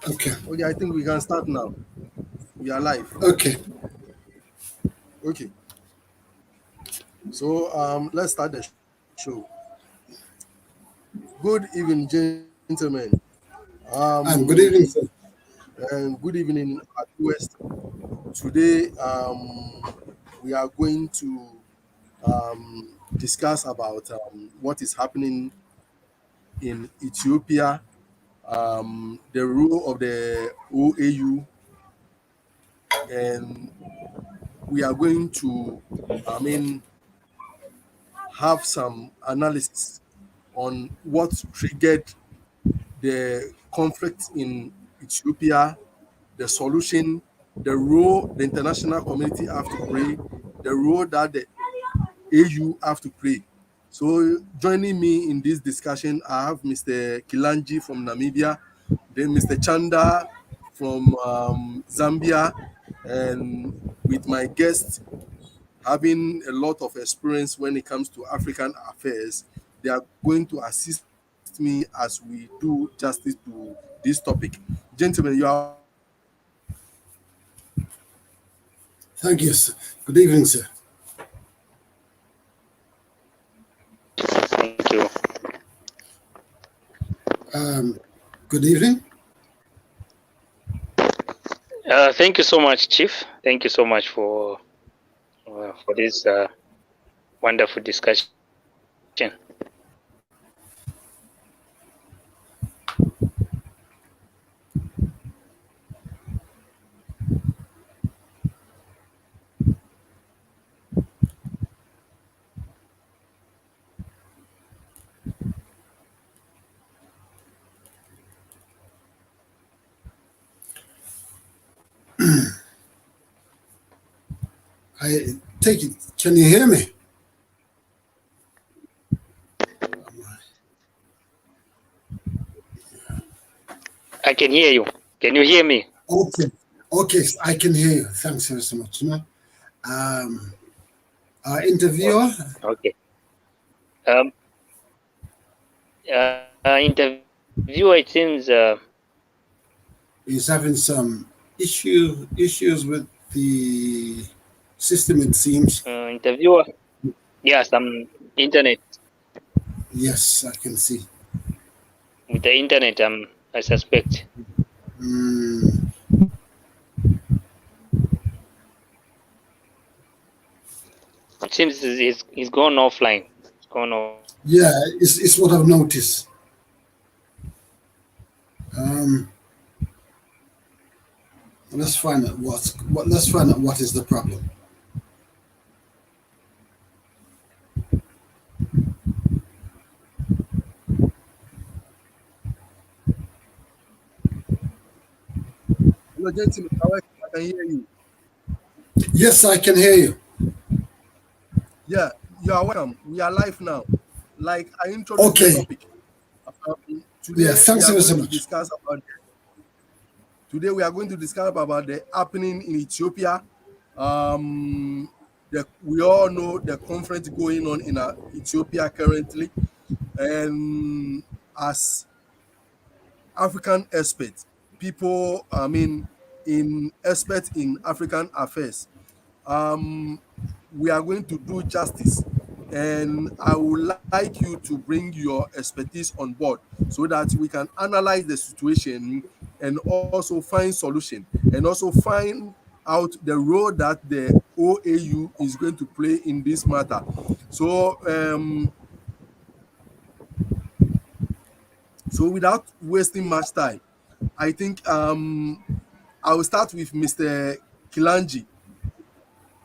Okay. Okay, I think we can start now. We are live. Okay. Okay. So let's start the show. Good evening, gentlemen. Good evening, sir. And good evening at West. Today we are going to discuss about what is happening in Ethiopia, the role of the OAU, and we are going to, I mean, have some analysis on what triggered the conflict in Ethiopia, the solution, the role the international community have to play, the role that the AU have to play. So joining me in this discussion, I have Mr. Kilanji from Namibia, then Mr. Chanda from Zambia, and with my guest having a lot of experience when it comes to African affairs, they are going to assist me as we do justice to this topic. Gentlemen, you are Thank you, sir. Good evening, sir. Thank you. Good evening. Thank you so much, Chief. Thank you so much for this wonderful discussion. I take it. Can you hear me? I can hear you. Can you hear me? Okay. Okay, I can hear you. Thanks ever so much. Our interviewer. Okay. Interviewer, it seems Is having some issues with the system, it seems. interviewer. Yeah, some internet. Yes, I can see. With the internet, I suspect. It seems he's gone offline. It's gone off. Yeah, it's what I've noticed. Let's find out what is the problem. hello, gentlemen. I can hear you. Yes, I can hear you. Yeah, you are welcome. We are live now. Like I introduced Okay. the topic. Today Yeah, thanks we are ever so going to much. discuss about Today we are going to discuss about the happening in Ethiopia. We all know the conference going on in Ethiopia currently, and as African experts, people, in experts in African affairs, we are going to do justice, and I would like you to bring your expertise on board so that we can analyze the situation and also find solution and also find out the role that the OAU is going to play in this matter. So without wasting much time, I think I will start with Mr. Kilanji.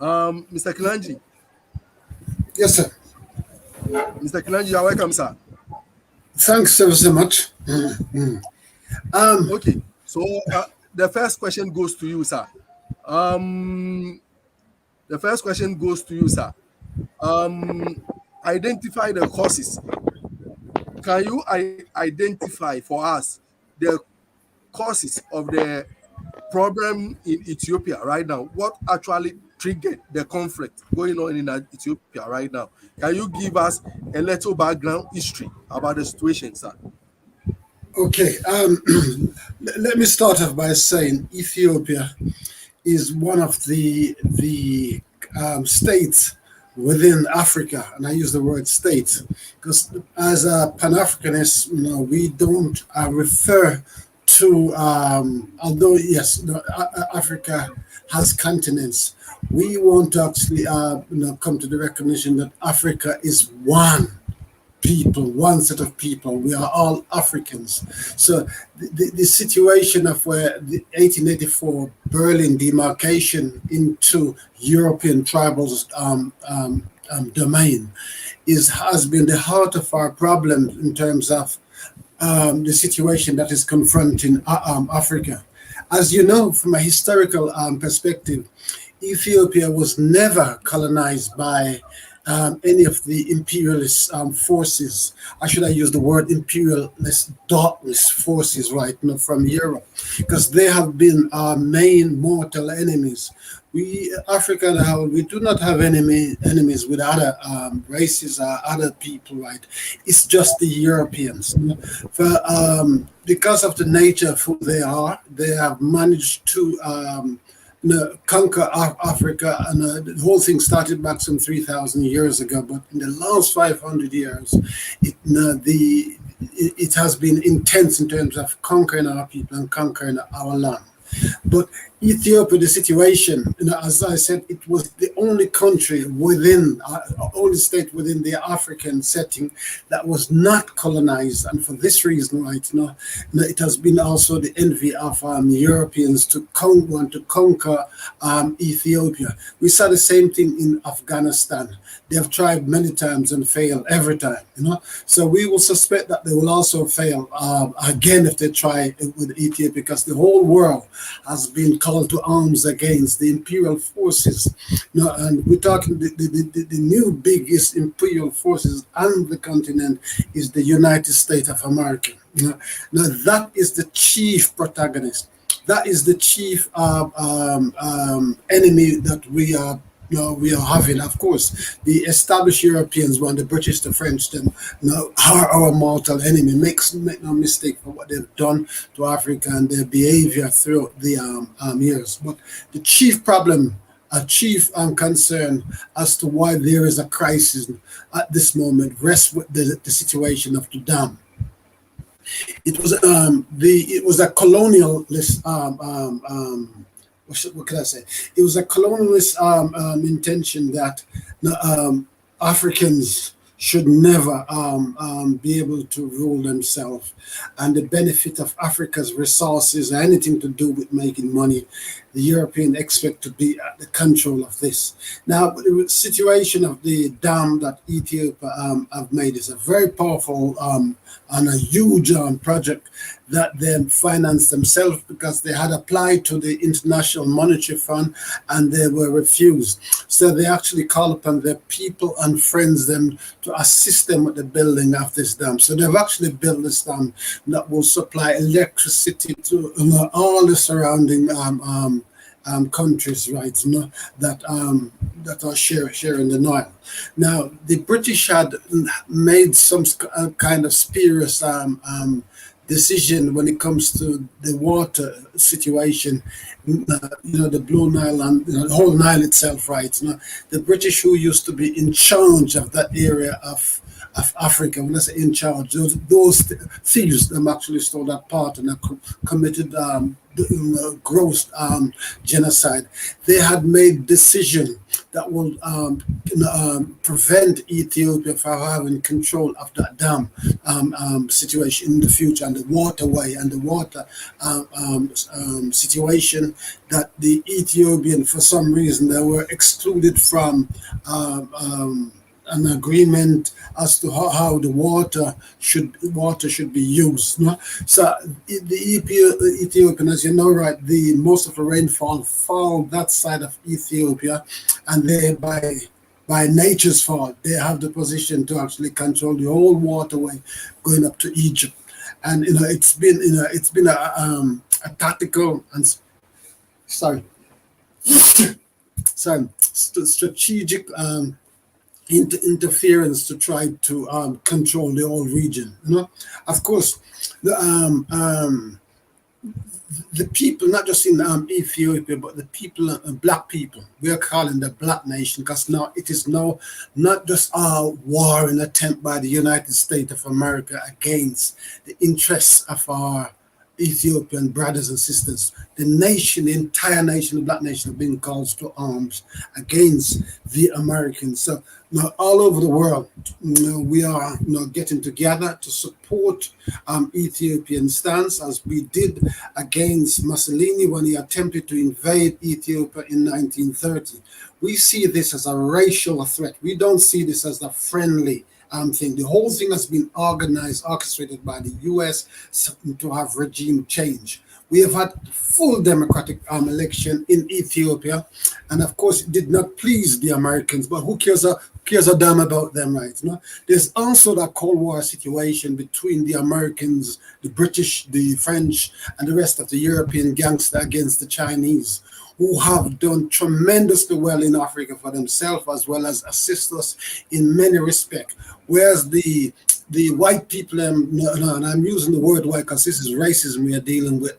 Mr. Kilanji. Yes, sir. Mr. Kilanji, you are welcome, sir. Thanks ever so much. Okay, so the first question goes to you, sir. The first question goes to you, sir. Identify the causes. Can you identify for us the causes of the problem in Ethiopia right now? What actually triggered the conflict going on in Ethiopia right now? Can you give us a little background history about the situation, sir? Okay, let me start off by saying Ethiopia is one of the states within Africa, and I use the word state because as a Pan-Africanist, we don't refer to, although yes, Africa has continents. We want to actually, come to the recognition that Africa is one people, one set of people. We are all Africans. So the situation of where the 1884 Berlin demarcation into European tribals domain has been the heart of our problem in terms of the situation that is confronting Africa. As you know, from a historical perspective, Ethiopia was never colonized by any of the imperialist forces. I should I use the word imperialist darkness forces, right? From Europe, because they have been our main mortal enemies. We Africa now, we do not have enemies with other races or other people, right? It's just the Europeans. Because of the nature of who they are, they have managed to conquer Africa, and the whole thing started back some 3,000 years ago. But in the last 500 years, it has been intense in terms of conquering our people and conquering our land. But Ethiopia, the situation, as I said, it was the only country within, only state within the African setting that was not colonized, and for this reason, right, it has been also the envy of Europeans to want to conquer Ethiopia. We saw the same thing in Afghanistan. They have tried many times and failed every time, So we will suspect that they will also fail again if they try with Ethiopia, because the whole world has been called to arms against the imperial forces. And we're talking the new biggest imperial forces on the continent is the United States of America. Now that is the chief protagonist. That is the chief enemy that we are having. Of course, the established Europeans, when the British, the French, them, are our mortal enemy. Make no mistake for what they've done to Africa and their behavior throughout the years. But the chief problem, a chief concern as to why there is a crisis at this moment rests with the situation of the dam. It was a colonialist what can I say? It was a colonialist intention that Africans should never be able to rule themselves, and the benefit of Africa's resources or anything to do with making money, the European expect to be at the control of this. Now, the situation of the dam that Ethiopia have made is a very powerful and a huge project that they financed themselves because they had applied to the International Monetary Fund and they were refused. So they actually call upon their people and friends them to assist them with the building of this dam. So they've actually built this dam that will supply electricity to all the surrounding countries, right? That are sharing the Nile. Now, the British had made some kind of spurious decision when it comes to the water situation, the Blue Nile and the whole Nile itself, right? The British, who used to be in charge of that area of Africa, when I say in charge, those thieves them actually stole that part and committed gross genocide. They had made decision that will prevent Ethiopia from having control of that dam situation in the future, and the waterway and the water situation, that the Ethiopian, for some reason, they were excluded from an agreement as to how the water should be used. So the Ethiopian, as you know, right, the most of the rainfall fall that side of Ethiopia, and they by nature's fault, they have the position to actually control the whole waterway going up to Egypt. And it's been a tactical and strategic interference to try to control the whole region. Of course, the people, not just in Ethiopia, but the people, black people, we are calling the Black Nation, because now it is now not just a war, an attempt by the United States of America against the interests of our Ethiopian brothers and sisters. The nation, the entire nation, the Black Nation, have been called to arms against the Americans. So now all over the world, we are getting together to support Ethiopian stance, as we did against Mussolini when he attempted to invade Ethiopia in 1930. We see this as a racial threat. We don't see this as a friendly thing. The whole thing has been organized, orchestrated by the US to have regime change. We have had full democratic election in Ethiopia, and of course it did not please the Americans, but who cares a damn about them, right? There's also that Cold War situation between the Americans, the British, the French, and the rest of the European gangster against the Chinese, who have done tremendously well in Africa for themselves, as well as assist us in many respects. Whereas the white people, and I'm using the word white because this is racism we are dealing with,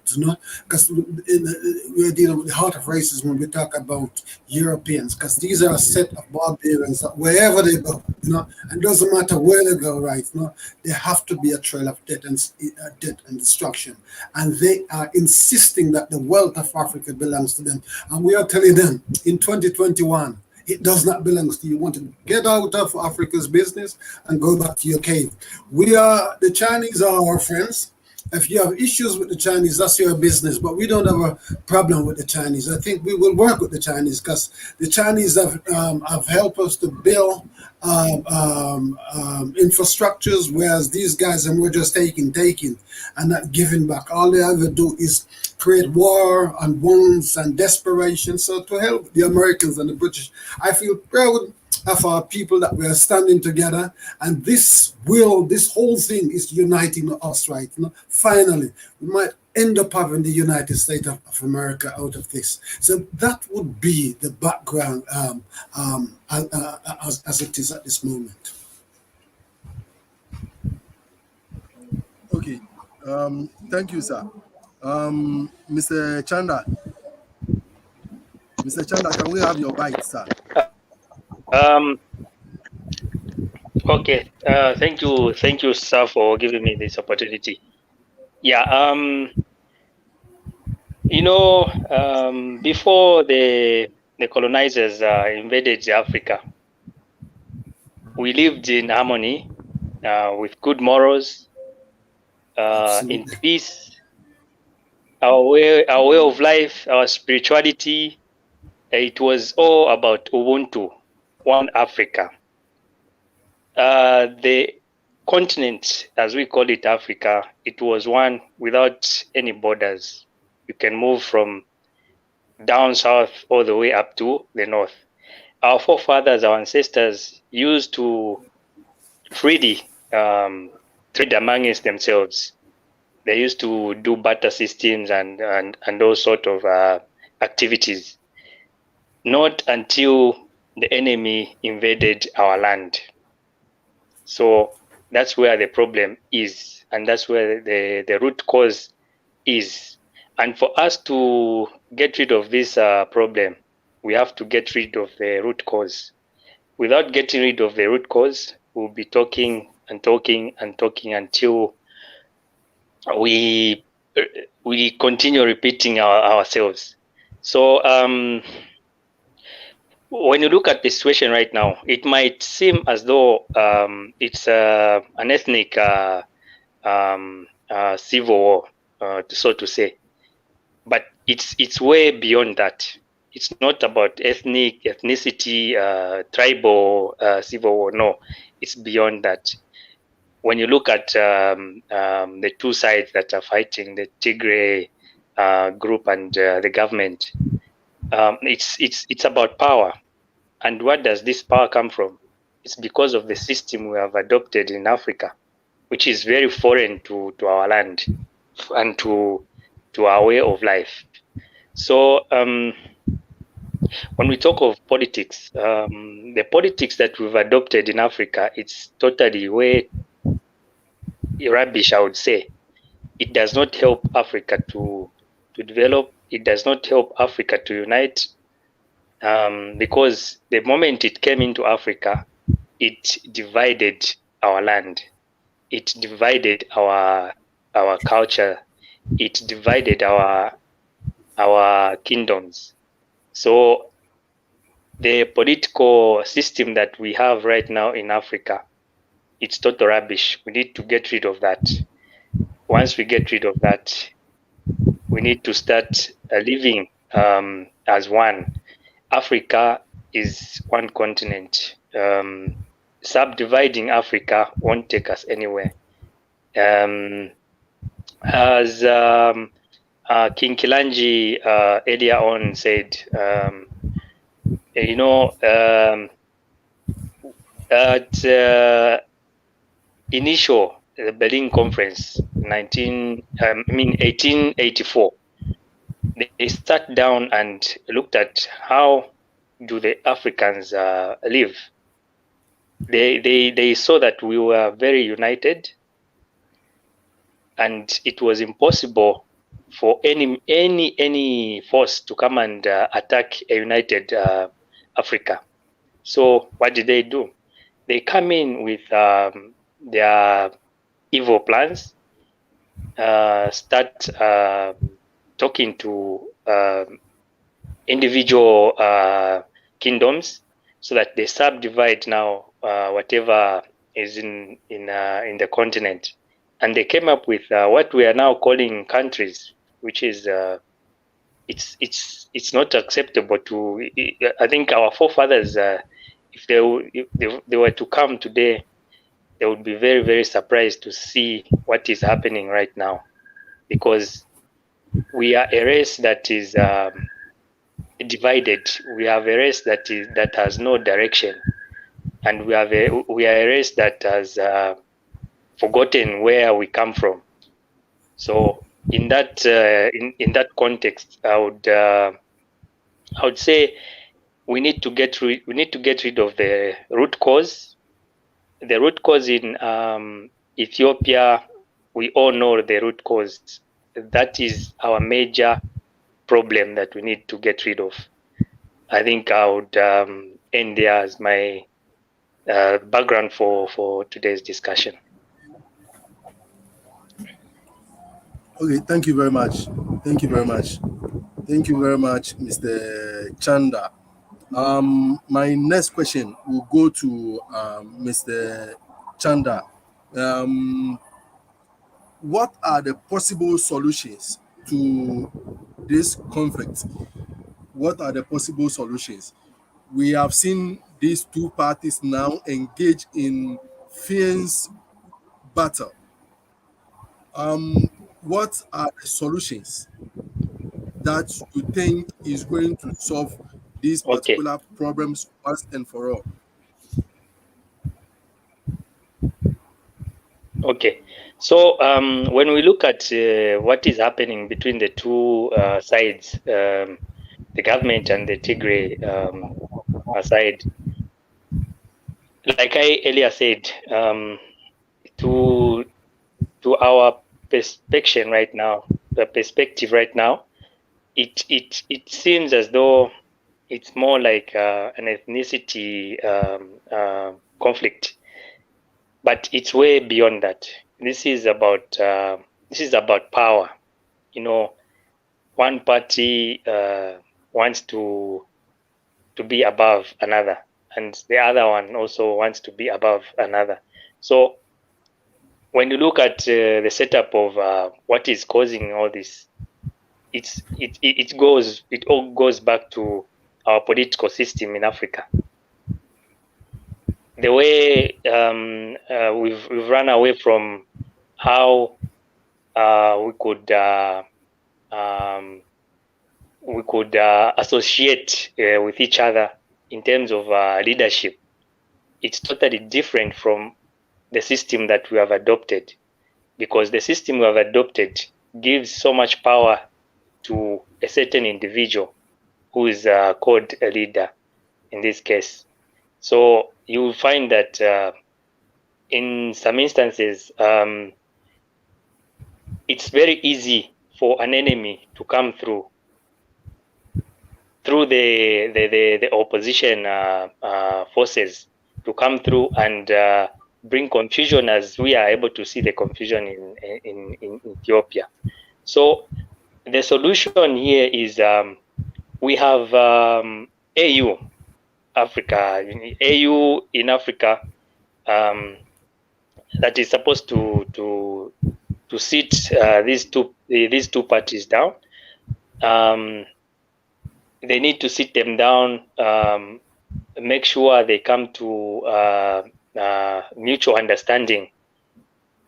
because we are dealing with the heart of racism when we talk about Europeans, because these are a set of barbarians that wherever they go, and it doesn't matter where they go, right? There have to be a trail of death and destruction, and they are insisting that the wealth of Africa belongs to them, and we are telling them in 2021. It does not belong to you. You want to get out of Africa's business and go back to your cave. The Chinese are our friends. If you have issues with the Chinese, that's your business. But we don't have a problem with the Chinese. I think we will work with the Chinese, because the Chinese have helped us to build infrastructures, whereas these guys, and we're just taking and not giving back. All they ever do is create war and wounds and desperation. So to help the Americans and the British, I feel proud of our people that we are standing together, and this whole thing is uniting us, right? Finally, we might end up having the United States of America out of this. So that would be the background as it is at this moment. Okay, thank you, sir. Mr. Chanda, can we have your bite, sir? Okay. Thank you, sir, for giving me this opportunity. Yeah. Before the colonizers invaded Africa, we lived in harmony, with good morals, in peace. Our way of life, our spirituality, it was all about Ubuntu, one Africa. The continent, as we call it, Africa, it was one without any borders. You can move from down south all the way up to the north. Our forefathers, our ancestors, used to freely trade amongst themselves. They used to do barter systems and those sort of activities. Not until the enemy invaded our land. So that's where the problem is, and that's where the root cause is. And for us to get rid of this problem, we have to get rid of the root cause. Without getting rid of the root cause, we'll be talking and talking and talking until we continue repeating ourselves. So when you look at the situation right now, it might seem as though it's an ethnic civil war, so to say, but it's way beyond that. It's not about ethnicity, tribal civil war. No, it's beyond that. When you look at the two sides that are fighting, the Tigray group and the government, it's about power. And where does this power come from? It's because of the system we have adopted in Africa, which is very foreign to our land and to our way of life. So when we talk of politics, the politics that we've adopted in Africa, it's totally way rubbish, I would say. It does not help Africa to develop. It does not help Africa to unite, because the moment it came into Africa, it divided our land. It divided our culture. It divided our kingdoms. So the political system that we have right now in Africa, it's total rubbish. We need to get rid of that. Once we get rid of that, we need to start living as one. Africa is one continent. Subdividing Africa won't take us anywhere. As King Kilanji earlier on said, at initial the Berlin Conference, 1884, they sat down and looked at how do the Africans live. They saw that we were very united, and it was impossible for any force to come and attack a united Africa. So what did they do? They come in with their evil plans, start talking to individual kingdoms, so that they subdivide now whatever is in the continent, and they came up with what we are now calling countries, which is it's not acceptable to. I think our forefathers, if they were to come today, they would be very, very surprised to see what is happening right now, because we are a race that is divided. We have a race that has no direction, and we are a race that has forgotten where we come from. So in that in that context, I would say we need to get rid of the root cause. The root cause in Ethiopia, we all know the root cause. That is our major problem that we need to get rid of. I think I would end there as my background for today's discussion. Okay, thank you very much. Thank you very much. Thank you very much, Mr. Chanda. My next question will go to Mr. Chanda. What are the possible solutions to this conflict? What are the possible solutions? We have seen these two parties now engage in fierce battle. What are the solutions that you think is going to solve these particular problems once and for all? Okay, so when we look at what is happening between the two sides, the government and the Tigray side, like I earlier said, to our perspective right now, it seems as though it's more like an ethnicity conflict, but it's way beyond that. This is about power. One party wants to be above another, and the other one also wants to be above another. So when you look at the setup of what is causing all this, it all goes back to our political system in Africa. The way we've run away from how we could associate with each other in terms of leadership. It's totally different from the system that we have adopted, because the system we have adopted gives so much power to a certain individual. who is called a leader in this case. So you will find that in some instances, it's very easy for an enemy to come through the opposition forces to come through and bring confusion, as we are able to see the confusion in Ethiopia. So the solution here is we have AU Africa, AU in Africa, that is supposed to sit these two parties down. They need to sit them down, make sure they come to mutual understanding.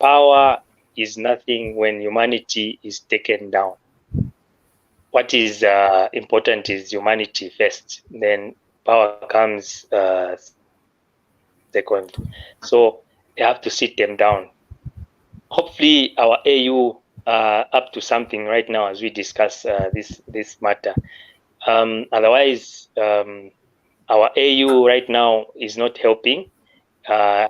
Power is nothing when humanity is taken down. What is important is humanity first, then power comes second. So they have to sit them down. Hopefully our AU are up to something right now as we discuss this matter. Otherwise, our AU right now is not helping. I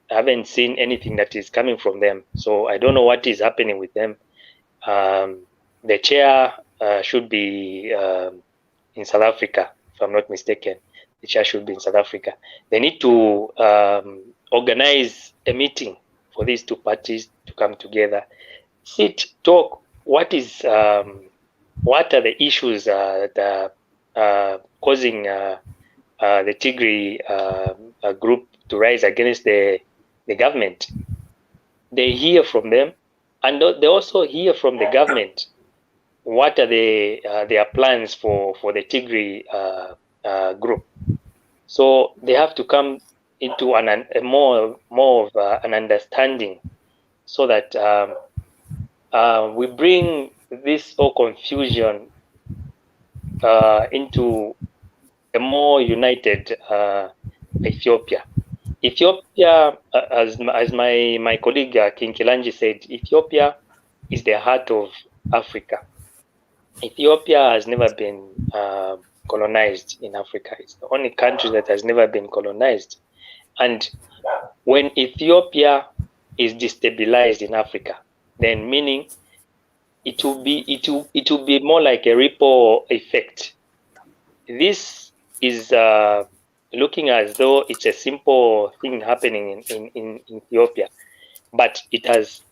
haven't seen anything that is coming from them, so I don't know what is happening with them. The chair should be in South Africa, if I'm not mistaken. The chair should be in South Africa. They need to organize a meeting for these two parties to come together, sit, talk. What are the issues that are causing the Tigray group to rise against the government? They hear from them, and they also hear from the government. What are their plans for the Tigray group? So they have to come into a more of an understanding, so that we bring this whole confusion into a more united Ethiopia. Ethiopia, as my colleague King Kilanji said, Ethiopia is the heart of Africa. Ethiopia has never been colonized in Africa. It's the only country that has never been colonized. And when Ethiopia is destabilized in Africa, then meaning it will be more like a ripple effect. This is looking as though it's a simple thing happening in Ethiopia, but it has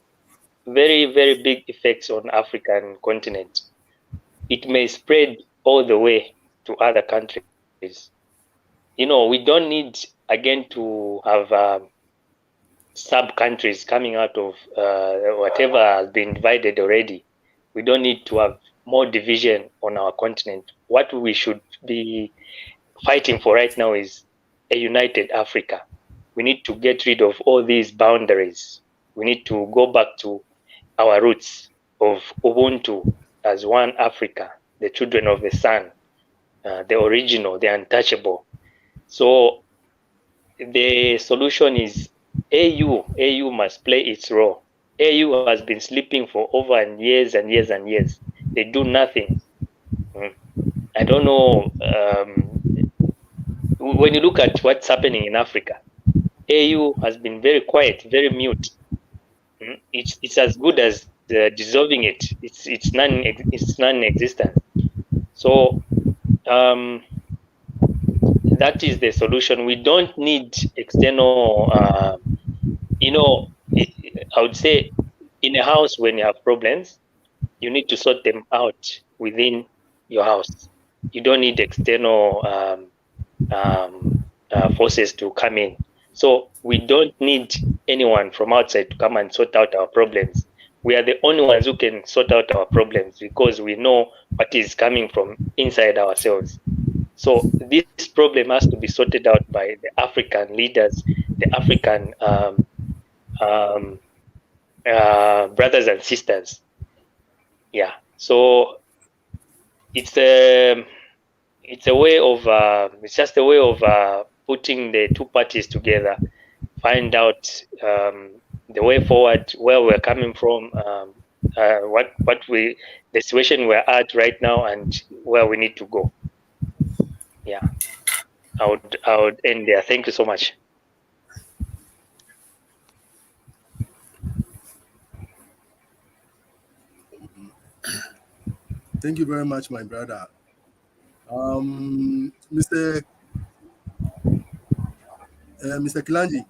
very, very big effects on African continent. It may spread all the way to other countries. You know, we don't need again to have sub-countries coming out of whatever has been divided already. We don't need to have more division on our continent. What we should be fighting for right now is a united Africa. We need to get rid of all these boundaries. We need to go back to our roots of Ubuntu as one Africa, the children of the sun, the original, the untouchable. So the solution is AU. AU must play its role. AU has been sleeping for over years and years and years. They do nothing. I don't know. When you look at what's happening in Africa, AU has been very quiet, very mute. It's as good as dissolving it. It's non-existent. So that is the solution. We don't need external. I would say, in a house, when you have problems, you need to sort them out within your house. You don't need external forces to come in. So we don't need anyone from outside to come and sort out our problems. We are the only ones who can sort out our problems, because we know what is coming from inside ourselves. So this problem has to be sorted out by the African leaders, the African brothers and sisters. Yeah. So it's just a way of putting the two parties together, find out the way forward, where we're coming from, the situation we're at right now and where we need to go. Yeah, I would end there. Thank you so much. Thank you very much, my brother. Mr. Kilanji.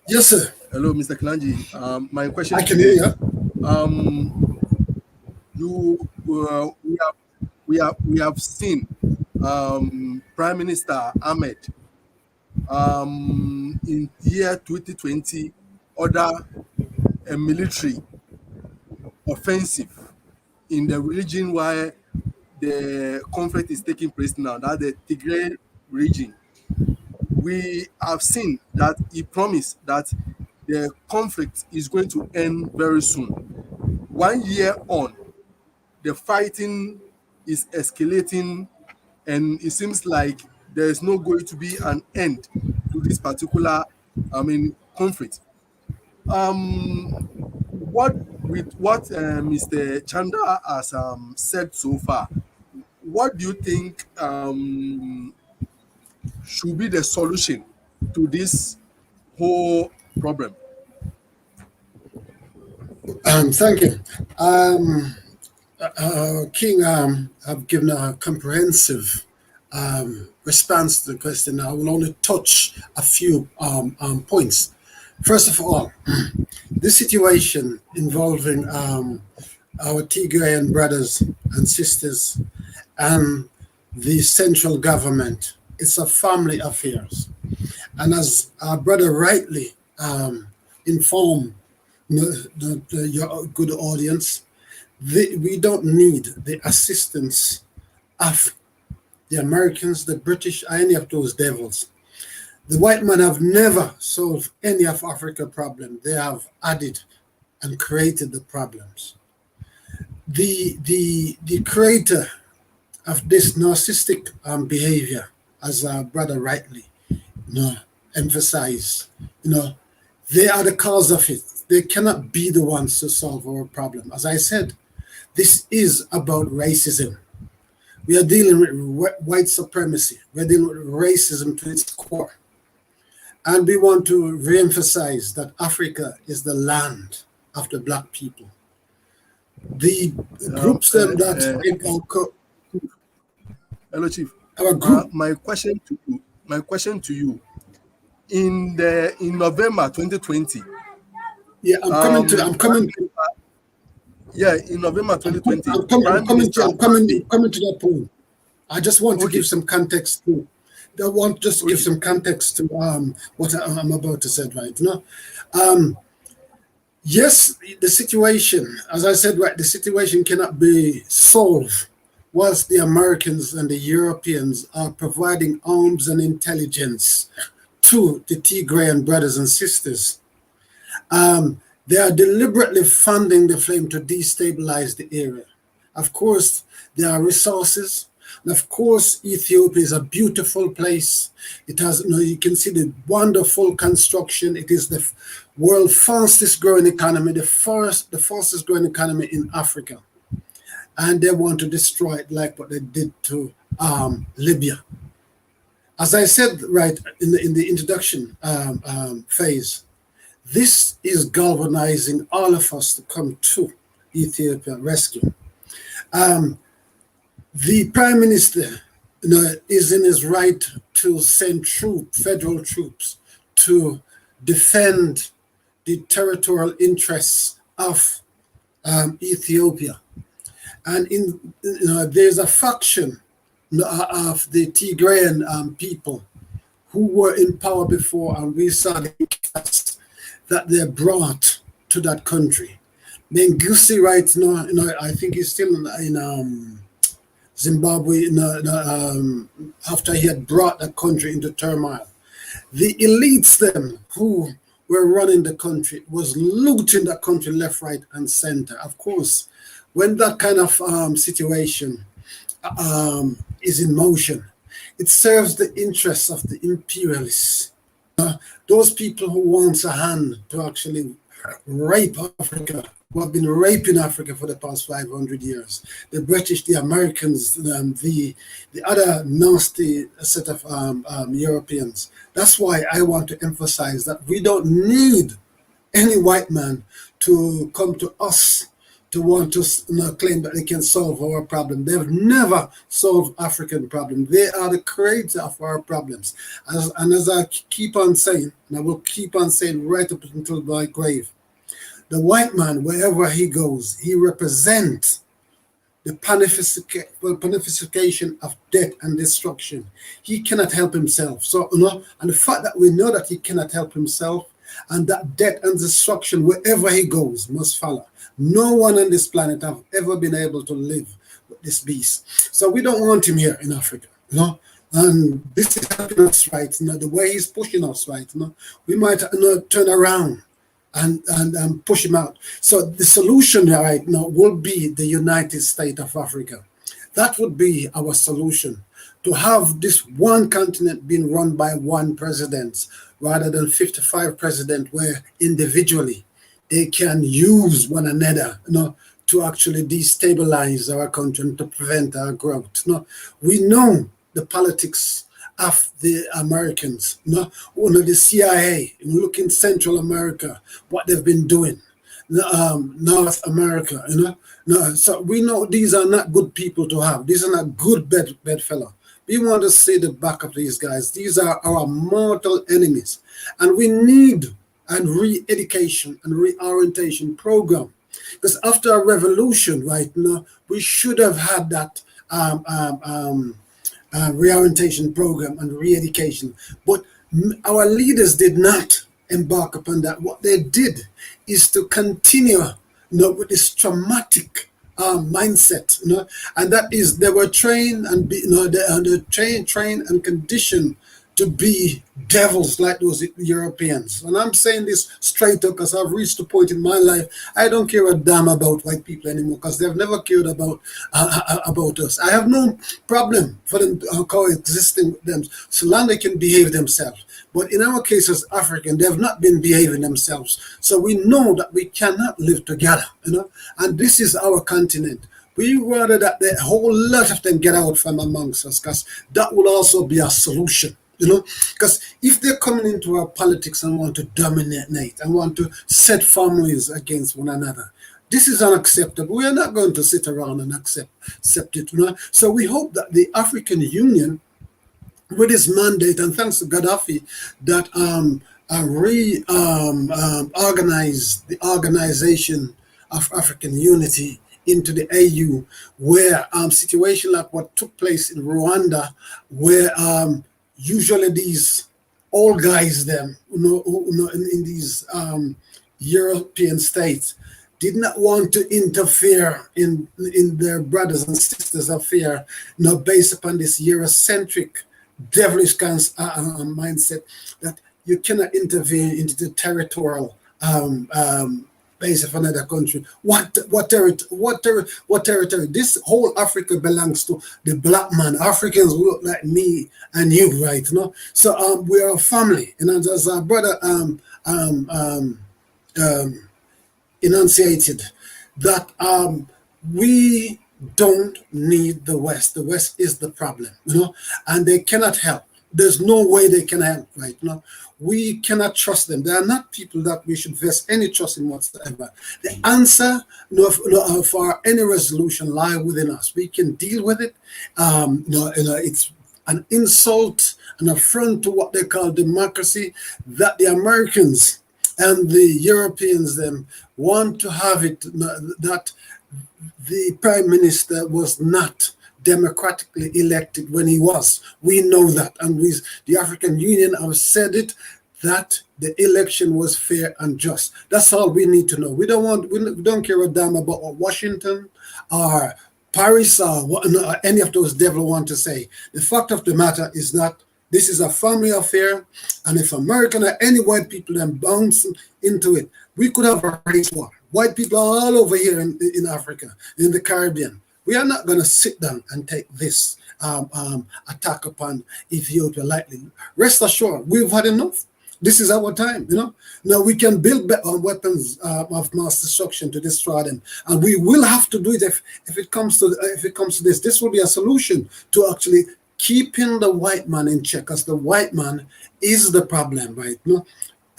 Yes, sir. Hello, Mr. Kilanji. My question. I can hear you. We have seen Prime Minister Ahmed in year 2020 order a military offensive in the region where the conflict is taking place now, that the Tigray region. We have seen that he promised that the conflict is going to end very soon. 1 year on, the fighting is escalating, and it seems like there is not going to be an end to this particular, conflict. What Mr. Chanda has said so far, what do you think should be the solution to this whole problem? Thank you. King have given a comprehensive response to the question. I will only touch a few points. First of all, this situation involving our Tigrayan brothers and sisters and the central government, it's a family affairs. And as our brother rightly informed your good audience, we don't need the assistance of the Americans, the British, or any of those devils. The white men have never solved any of Africa's problems. They have added and created the problems. The creator of this narcissistic behavior, as our brother rightly emphasized, they are the cause of it. They cannot be the ones to solve our problem. As I said, this is about racism. We are dealing with white supremacy. We're dealing with racism to its core. And we want to reemphasize that Africa is the land of the black people. The groups that hello, Chief. Our group. My question to you. In November 2020. Yeah, I'm coming. Yeah, in November 2020. I'm coming to that point. I just want to give some context to. I want just to give some context to what I'm about to say right now. Yes, the situation, as I said, right, the situation cannot be solved whilst the Americans and the Europeans are providing arms and intelligence to the Tigrayan brothers and sisters. They are deliberately funding the flame to destabilize the area. Of course, there are resources. And of course, Ethiopia is a beautiful place. It has, you can see the wonderful construction. It is the world's fastest growing economy, the fastest growing economy in Africa. And they want to destroy it like what they did to Libya. As I said right in the introduction phase, this is galvanizing all of us to come to Ethiopia rescue. The Prime Minister is in his right to send federal troops to defend the territorial interests of Ethiopia. And there's a faction of the Tigrayan people who were in power before, and we saw the chaos that they brought to that country. Mengusi right now, I think he's still in Zimbabwe after he had brought the country into turmoil. The elites then who were running the country was looting the country left, right, and center. Of course, when that kind of situation is in motion, it serves the interests of the imperialists. Those people who want a hand to actually rape Africa who have been raping Africa for the past 500 years. The British, the Americans, the other nasty set of Europeans. That's why I want to emphasize that we don't need any white man to come to us to want to claim that they can solve our problem. They've never solved African problem. They are the creator of our problems. And as I keep on saying, and I will keep on saying right up until my grave, the white man, wherever he goes, he represents the personification of death and destruction. He cannot help himself. So, and the fact that we know that he cannot help himself, and that death and destruction, wherever he goes, must follow. No one on this planet have ever been able to live with this beast. So we don't want him here in Africa, And this is helping us, right? The way he's pushing us, right? We might turn around and push him out. So the solution right now will be the United States of Africa. That would be our solution, to have this one continent being run by one president rather than 55 presidents where individually they can use one another to actually destabilize our country and to prevent our growth. We know the politics of the Americans, the CIA, look in Central America, what they've been doing, North America, So we know these are not good people to have. These are not good bedfellow. We want to see the back of these guys. These are our mortal enemies. And we need a re-education and reorientation program. Because after a revolution right now, we should have had that reorientation program and re-education. But our leaders did not embark upon that. What they did is to continue with this traumatic mindset, and that is they were trained and trained and conditioned to be devils like those Europeans. And I'm saying this straight up because I've reached a point in my life, I don't care a damn about white people anymore because they've never cared about us. I have no problem for them coexisting with them so long they can behave themselves. But in our case as African, they have not been behaving themselves. So we know that we cannot live together, and this is our continent. We rather that the whole lot of them get out from amongst us, because that will also be a solution. Because if they're coming into our politics and want to dominate and want to set families against one another, this is unacceptable. We are not going to sit around and accept it. So we hope that the African Union, with its mandate, and thanks to Gaddafi, that organized the Organization of African Unity into the AU, where situation like what took place in Rwanda, where usually these old guys, them, in these European states, did not want to interfere in their brothers and sisters' affair, based upon this Eurocentric, devilish mindset that you cannot intervene into the territorial base of another country. What territory? This whole Africa belongs to the black man. Africans who look like me and you, right? So we are a family, and as our brother enunciated, that we don't need the West. The West is the problem, and they cannot help. There's no way they can help, right? We cannot trust them. They are not people that we should vest any trust in whatsoever. The answer for any resolution lie within us. We can deal with it. It's an insult, an affront to what they call democracy, that the Americans and the Europeans them want to have it, that the prime minister was not democratically elected when he was. We know that, and the African Union have said it, that the election was fair and just. That's all we need to know. We don't care a damn about what Washington or Paris or any of those devils want to say. The fact of the matter is that this is a family affair, and if American or any white people then bounce into it, we could have a race war. White people are all over here in Africa, in the Caribbean. We are not going to sit down and take this attack upon Ethiopia lightly. Rest assured, we've had enough. This is our time, you know. Now we can build weapons of mass destruction to destroy them, and we will have to do it if it comes to this. This will be a solution to actually keeping the white man in check, because the white man is the problem, right? You know?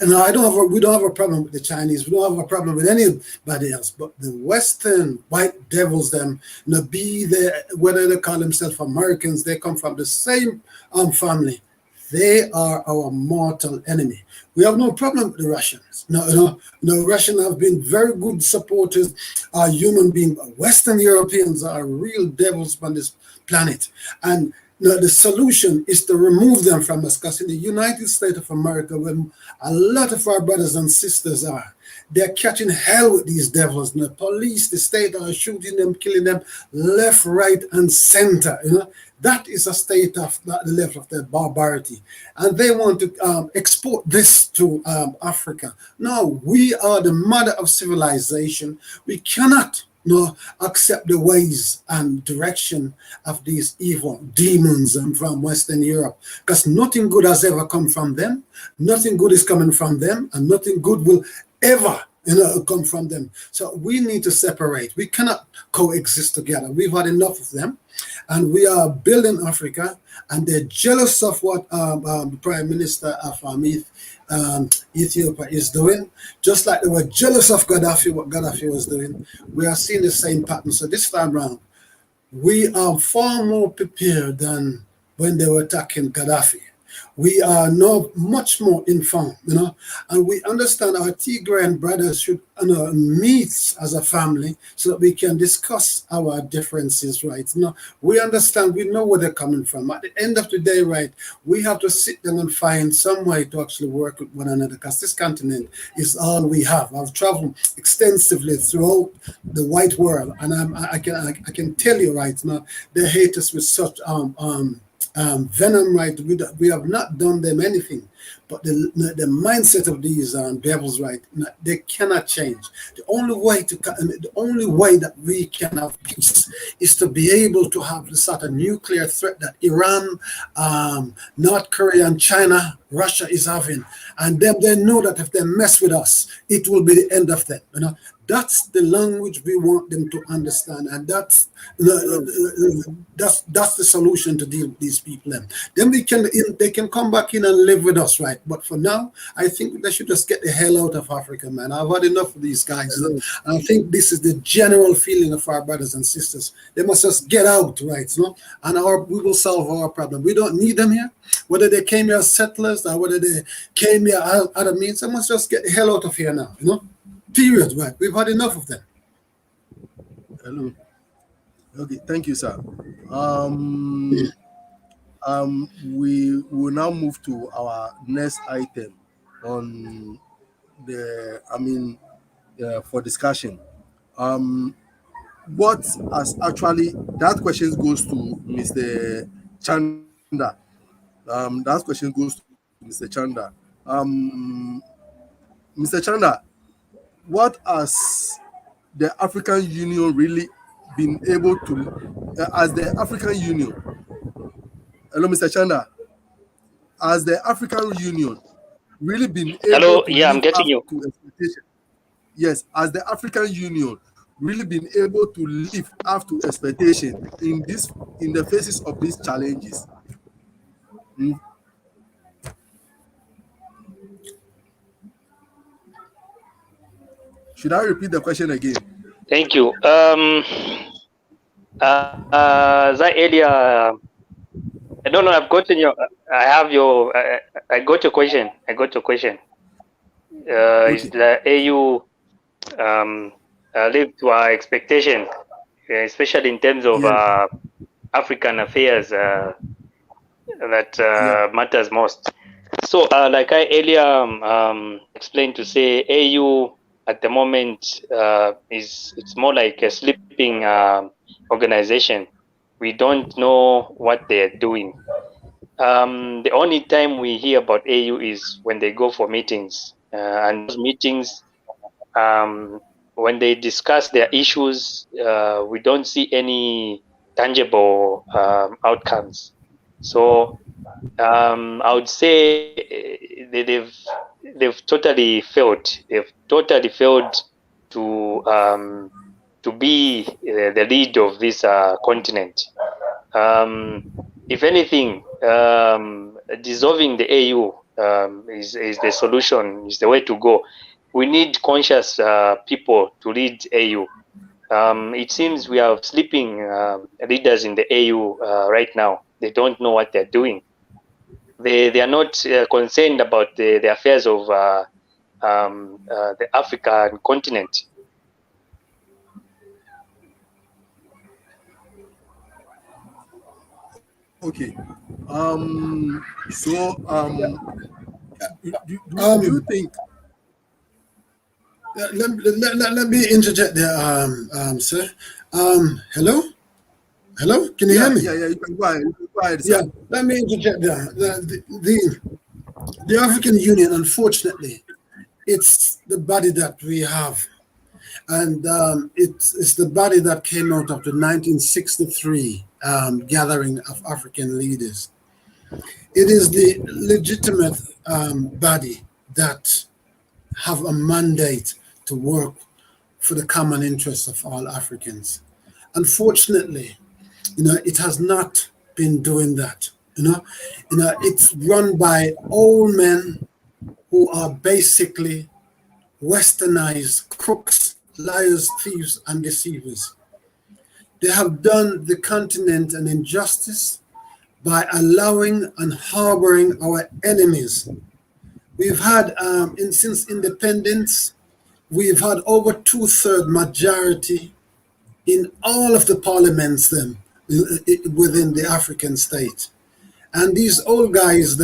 And we don't have a problem with the Chinese. We don't have a problem with anybody else. But the Western white devils, them, you know, whether they call themselves Americans, they come from the same family. They are our mortal enemy. We have no problem with the Russians. No, Russians have been very good supporters, human beings. Western Europeans are real devils on this planet. And the solution is to remove them from us, because in the United States of America, when a lot of our brothers and sisters are, they're catching hell with these devils. And the police, the state are shooting them, killing them left, right, and center. You know, that is a state of the level of their barbarity. And they want to export this to Africa. No, we are the mother of civilization. We cannot accept the ways and direction of these evil demons from Western Europe, because nothing good has ever come from them. Nothing good is coming from them, and nothing good will ever come from them. So we need to separate. We cannot coexist together. We've had enough of them, and we are building Africa, and they're jealous of what the Prime Minister of Ethiopia is doing, just like they were jealous of Gaddafi, what Gaddafi was doing. We are seeing the same pattern. So this time around, we are far more prepared than when they were attacking Gaddafi. We are now much more informed, and we understand our Tigrayan brothers should meet as a family so that we can discuss our differences, right? We understand, we know where they're coming from. At the end of the day, right, we have to sit down and find some way to actually work with one another, because this continent is all we have. I've traveled extensively throughout the white world, and I can tell you right now, they hate us with such venom, right? We have not done them anything, but the mindset of these devils, right? They cannot change. The only way that we can have peace is to be able to have the sort of nuclear threat that Iran, North Korea, and China, Russia is having, and then they know that if they mess with us, it will be the end of them. That's the language we want them to understand, and that's the solution to deal with these people. Then they can come back in and live with us, right? But for now, I think they should just get the hell out of Africa, man. I've had enough of these guys, and I think this is the general feeling of our brothers and sisters. They must just get out, right? And we will solve our problem. We don't need them here. Whether they came here as settlers or whether they came here as other means, they must just get the hell out of here now, Period, right? We've had enough of them. Hello. Okay, thank you, sir. We will now move to our next item on for discussion. What has actually, that question goes to Mr. Chanda. That question goes to Mr. Chanda. Mr. Chanda, what has the African Union really been able to, as the African Union, hello, Mr. Chanda, has the African Union really been able to I'm getting you. To expectation? Yes, has the African Union really been able to live up to expectation in the faces of these challenges? Should I repeat the question again? Thank you. That area, I don't know. I've gotten your. I have your. I got your question. Okay. Is the AU live to our expectation, especially in terms of African affairs that matters most? So, like I earlier explained, to say AU at the moment it's more like a sleeping organization. We don't know what they're doing. The only time we hear about AU is when they go for meetings, and those meetings, when they discuss their issues, we don't see any tangible outcomes. So I would say they've totally failed. They've totally failed to be the lead of this continent. If anything, dissolving the AU is the solution, is the way to go. We need conscious people to lead AU. It seems we are sleeping leaders in the AU right now. They don't know what they're doing. They are not concerned about the affairs of the African continent. Okay. So do you think? Let me interject there, sir. Hello? Hello? Can you hear me? Yeah. You can go ahead. Go ahead, Yeah, sir. let me interject there. The African Union, unfortunately, it's the body that we have. And it's the body that came out of the 1963 gathering of African leaders. It is the legitimate body that have a mandate to work for the common interests of all Africans. Unfortunately, it has not been doing that. It's run by old men who are basically westernized crooks, liars, thieves, and deceivers. They have done the continent an injustice by allowing and harboring our enemies. We've had, since independence, we've had over two-thirds majority in all of the parliaments within the African state. And these old guys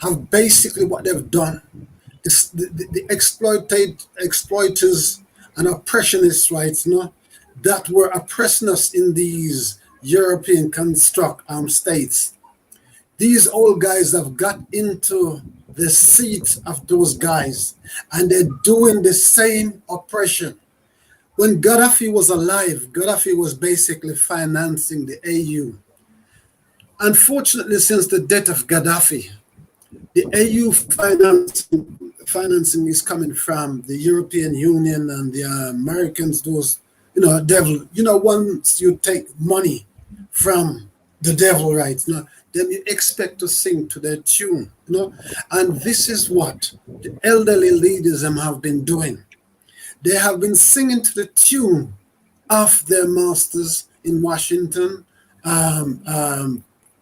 have basically what they've done is the exploiters and oppressionists, right, that were oppressing us in these European construct states. These old guys have got into the seat of those guys, and they're doing the same oppression. When Gaddafi was alive, Gaddafi was basically financing the AU. Unfortunately, since the death of Gaddafi, the AU financing is coming from the European Union and the Americans, those, devil. Once you take money from the devil, right, then you expect to sing to their tune, And this is what the elderly leaders have been doing. They have been singing to the tune of their masters in Washington,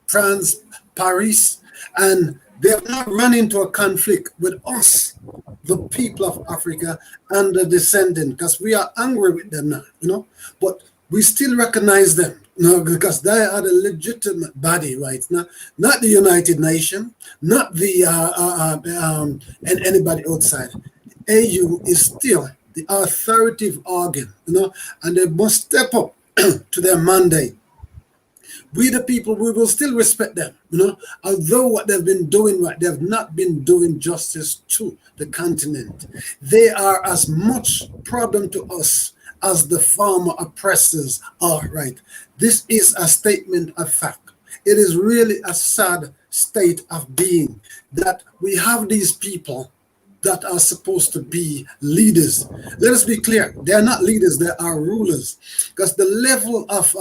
France, Paris, and they have not run into a conflict with us, the people of Africa, and the descendant, because we are angry with them now, but we still recognize them, because they are the legitimate body, right now, not the United Nations, not the and anybody outside. AU is still the authoritative organ, and they must step up to their mandate. We the people, we will still respect them, although what they've been doing, right, they have not been doing justice to the continent. They are as much problem to us as the former oppressors are, right? This is a statement of fact. It is really a sad state of being that we have these people that are supposed to be leaders. Let us be clear, they are not leaders, they are rulers, because the level of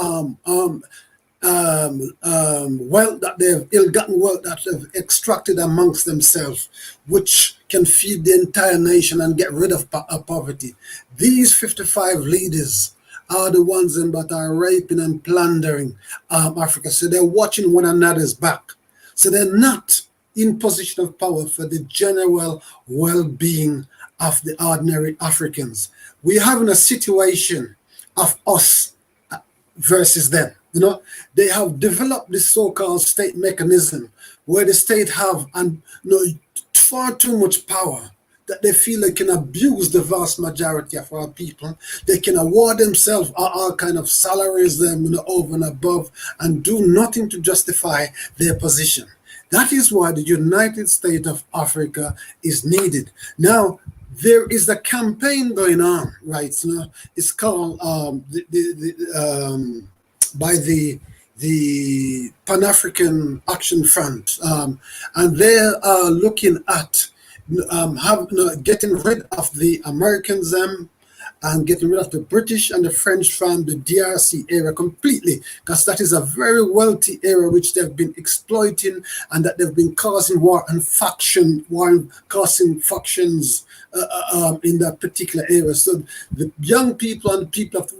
wealth that they've ill-gotten wealth that they've extracted amongst themselves, which can feed the entire nation and get rid of poverty. These 55 leaders are the ones that are raping and plundering Africa. So they're watching one another's back. So they're not in position of power for the general well-being of the ordinary Africans. We're having a situation of us versus them. They have developed this so-called state mechanism where the state have far too much power that they feel they can abuse the vast majority of our people. They can award themselves all kind of salaries over and above and do nothing to justify their position. That is why the United States of Africa is needed. Now, there is a campaign going on, right? It's called by the the Pan-African Action Front, and they are looking at getting rid of the Americans and getting rid of the British and the French from the DRC area completely, because that is a very wealthy area which they've been exploiting, and that they've been causing war and causing factions in that particular area. So the young people and people of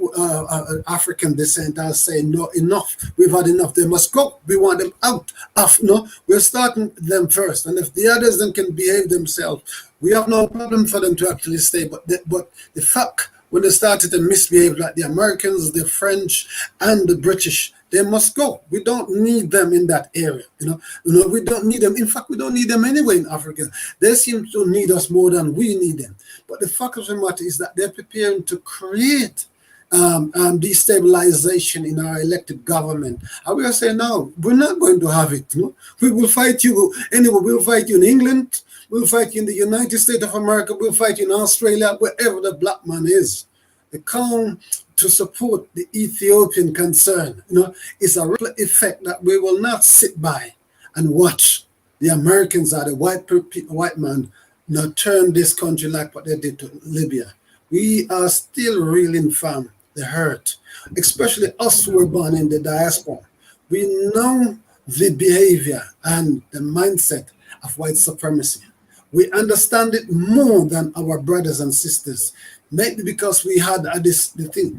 African descent are saying, no, enough, we've had enough, they must go, we want them out of, no, we're starting them first, and if the others then can behave themselves, we have no problem for them to actually stay. But the fact, when they started to misbehave like the Americans, the French, and the British, they must go. We don't need them in that area. You know, we don't need them. In fact, we don't need them anyway in Africa. They seem to need us more than we need them. But the fact of the matter is that they're preparing to create destabilization in our elected government. And we are saying, no, we're not going to have it. No? We will fight you anyway. We'll fight you in England. We'll fight you in the United States of America. We'll fight you in Australia, wherever the black man is. They come to support the Ethiopian concern. You know, it's a ripple effect that we will not sit by and watch the Americans or the white man turn this country like what they did to Libya. We are still reeling from the hurt, especially us who were born in the diaspora. We know the behavior and the mindset of white supremacy. We understand it more than our brothers and sisters, maybe because we had the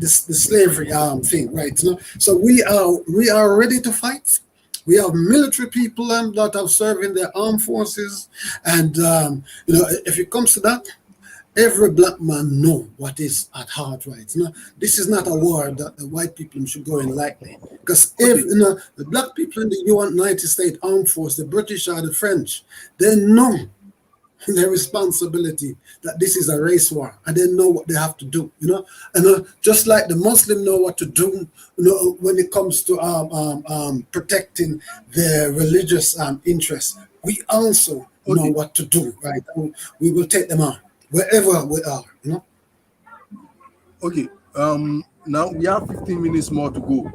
slavery thing, right? You know? So we are ready to fight. We have military people that are serving their armed forces, and you know, if it comes to that, every black man know what is at heart, right? You know, this is not a war that the white people should go in lightly, because if you know the black people in the United States Armed Force, the British or the French, they know their responsibility, that this is a race war, and they know what they have to do, you know. And just like the Muslims know what to do, you know, when it comes to protecting their religious interests, we also know what to do, right? And we will take them on wherever we are, you know. Okay. Now we have 15 minutes more to go.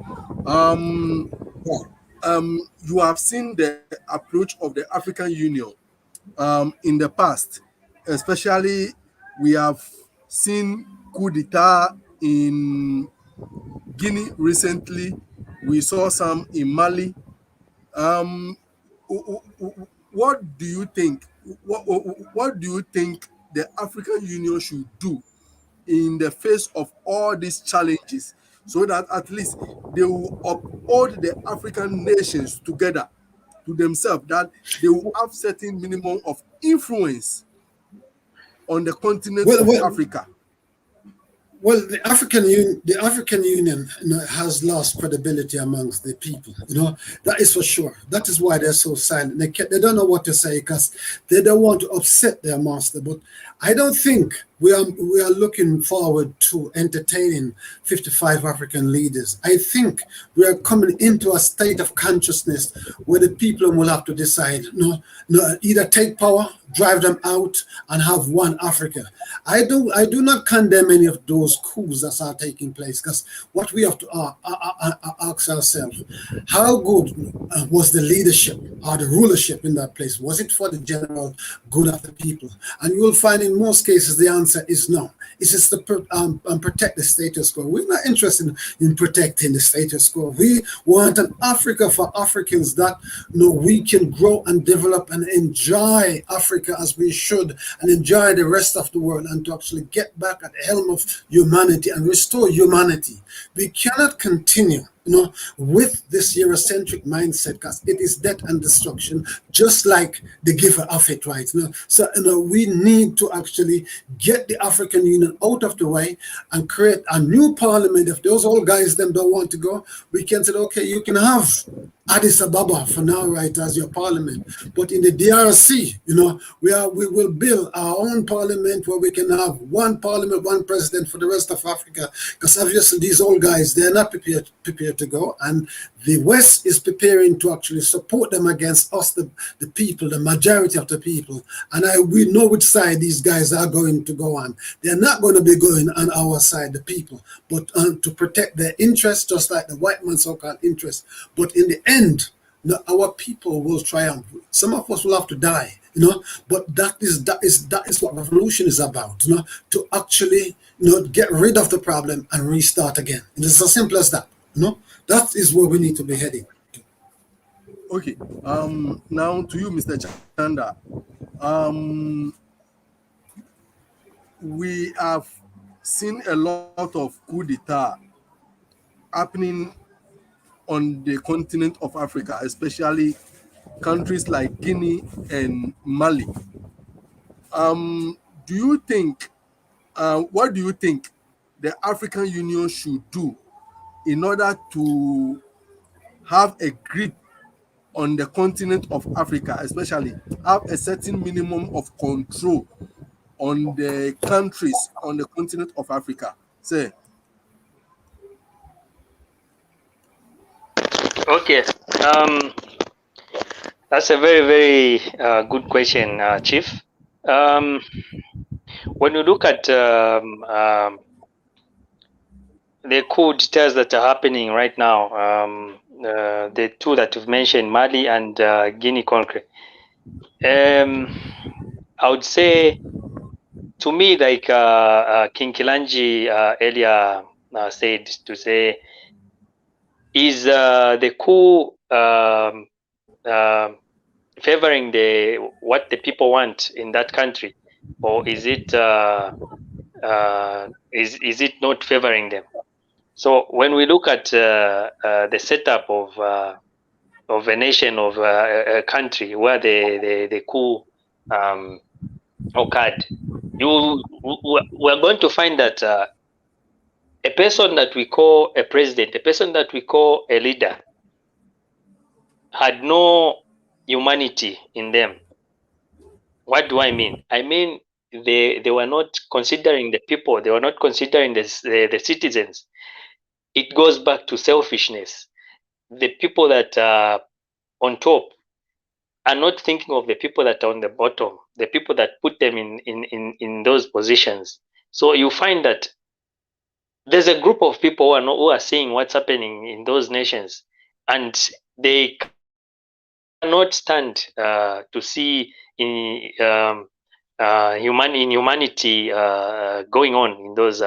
You have seen the approach of the African Union in the past, especially we have seen coup d'etat in Guinea recently. We saw some in Mali. What do you think? What do you think the African Union should do in the face of all these challenges, so that at least they will uphold the African nations together to themselves, that they will have certain minimum of influence on the continent of Africa? Well, the African Union, you know, has lost credibility amongst the people. You know, that is for sure. That is why they're so silent. They don't know what to say, because they don't want to upset their master. But I don't think we are looking forward to entertaining 55 African leaders. I think we are coming into a state of consciousness where the people will have to decide, either take power, drive them out, and have one Africa. I do not condemn any of those coups that are taking place, because what we have to ask ourselves, how good was the leadership or the rulership in that place? Was it for the general good of the people? And you will find in most cases the answer is no. It's just to protect the status quo. We're not interested in protecting the status quo. We want an Africa for Africans that we can grow and develop and enjoy Africa as we should, and enjoy the rest of the world, and to actually get back at the helm of humanity and restore humanity. We cannot continue with this Eurocentric mindset, because it is death and destruction, just like the giver of it, right? So we need to actually get the African Union out of the way and create a new parliament. If those old guys them don't want to go, we can say, okay, you can have Addis Ababa for now, right, as your parliament. But in the DRC, you know, we will build our own parliament where we can have one parliament, one president for the rest of Africa. Because obviously these old guys, they're not prepared to go. And the West is preparing to actually support them against us, the people, the majority of the people. And we know which side these guys are going to go on. They're not going to be going on our side, the people, but to protect their interests, just like the white man's so-called interests. But in the end, our people will triumph. Some of us will have to die, you know. But that is what revolution is about, you know, to actually, you know, get rid of the problem and restart again. And it's as simple as that, you know. That is where we need to be heading. Okay. Now to you, Mr. Chanda. We have seen a lot of coup d'etat happening on the continent of Africa, especially countries like Guinea and Mali. Do you think, what do you think the African Union should do in order to have a grip on the continent of Africa, especially have a certain minimum of control on the countries on the continent of Africa? Say. Okay. That's a very, very good question, Chief. When you look at the coup d'etats that are happening right now, the two that you've mentioned, Mali and Guinea Conakry, I would say, to me, like King Kilanji earlier said, to say, is the coup favoring what the people want in that country, or is it is it not favoring them? So when we look at the setup of a nation, of a country where the coup occurred, we're going to find that a person that we call a president, a person that we call a leader, had no humanity in them. What do I mean? I mean, they were not considering the people. They were not considering the citizens. It goes back to selfishness. The people that are on top are not thinking of the people that are on the bottom, the people that put them in those positions. So you find that there's a group of people who are seeing what's happening in those nations, and they cannot stand to see humanity going on in those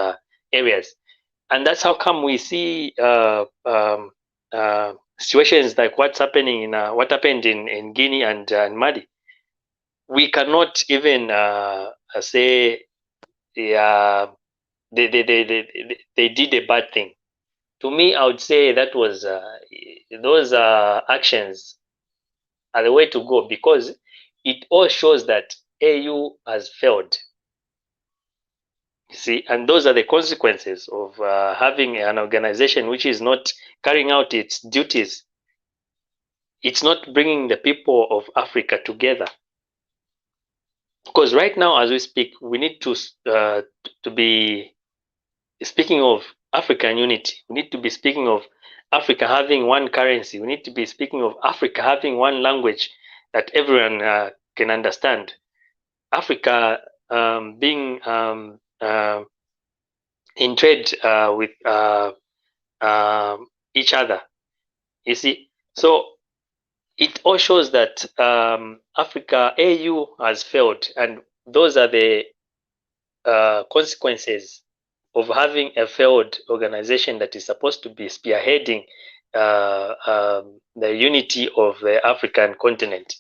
areas. And that's how come we see situations like what happened in Guinea and Mali. We cannot even say they did a bad thing. To me, I would say that was those actions are the way to go, because it all shows that AU has failed. You see, and those are the consequences of having an organization which is not carrying out its duties. It's not bringing the people of Africa together. Because right now, as we speak, we need to be speaking of African unity. We need to be speaking of Africa having one currency. We need to be speaking of Africa having one language that everyone can understand. Africa being in trade with each other. You see, so it all shows that Africa AU has failed, and those are the consequences of having a failed organization that is supposed to be spearheading the unity of the African continent.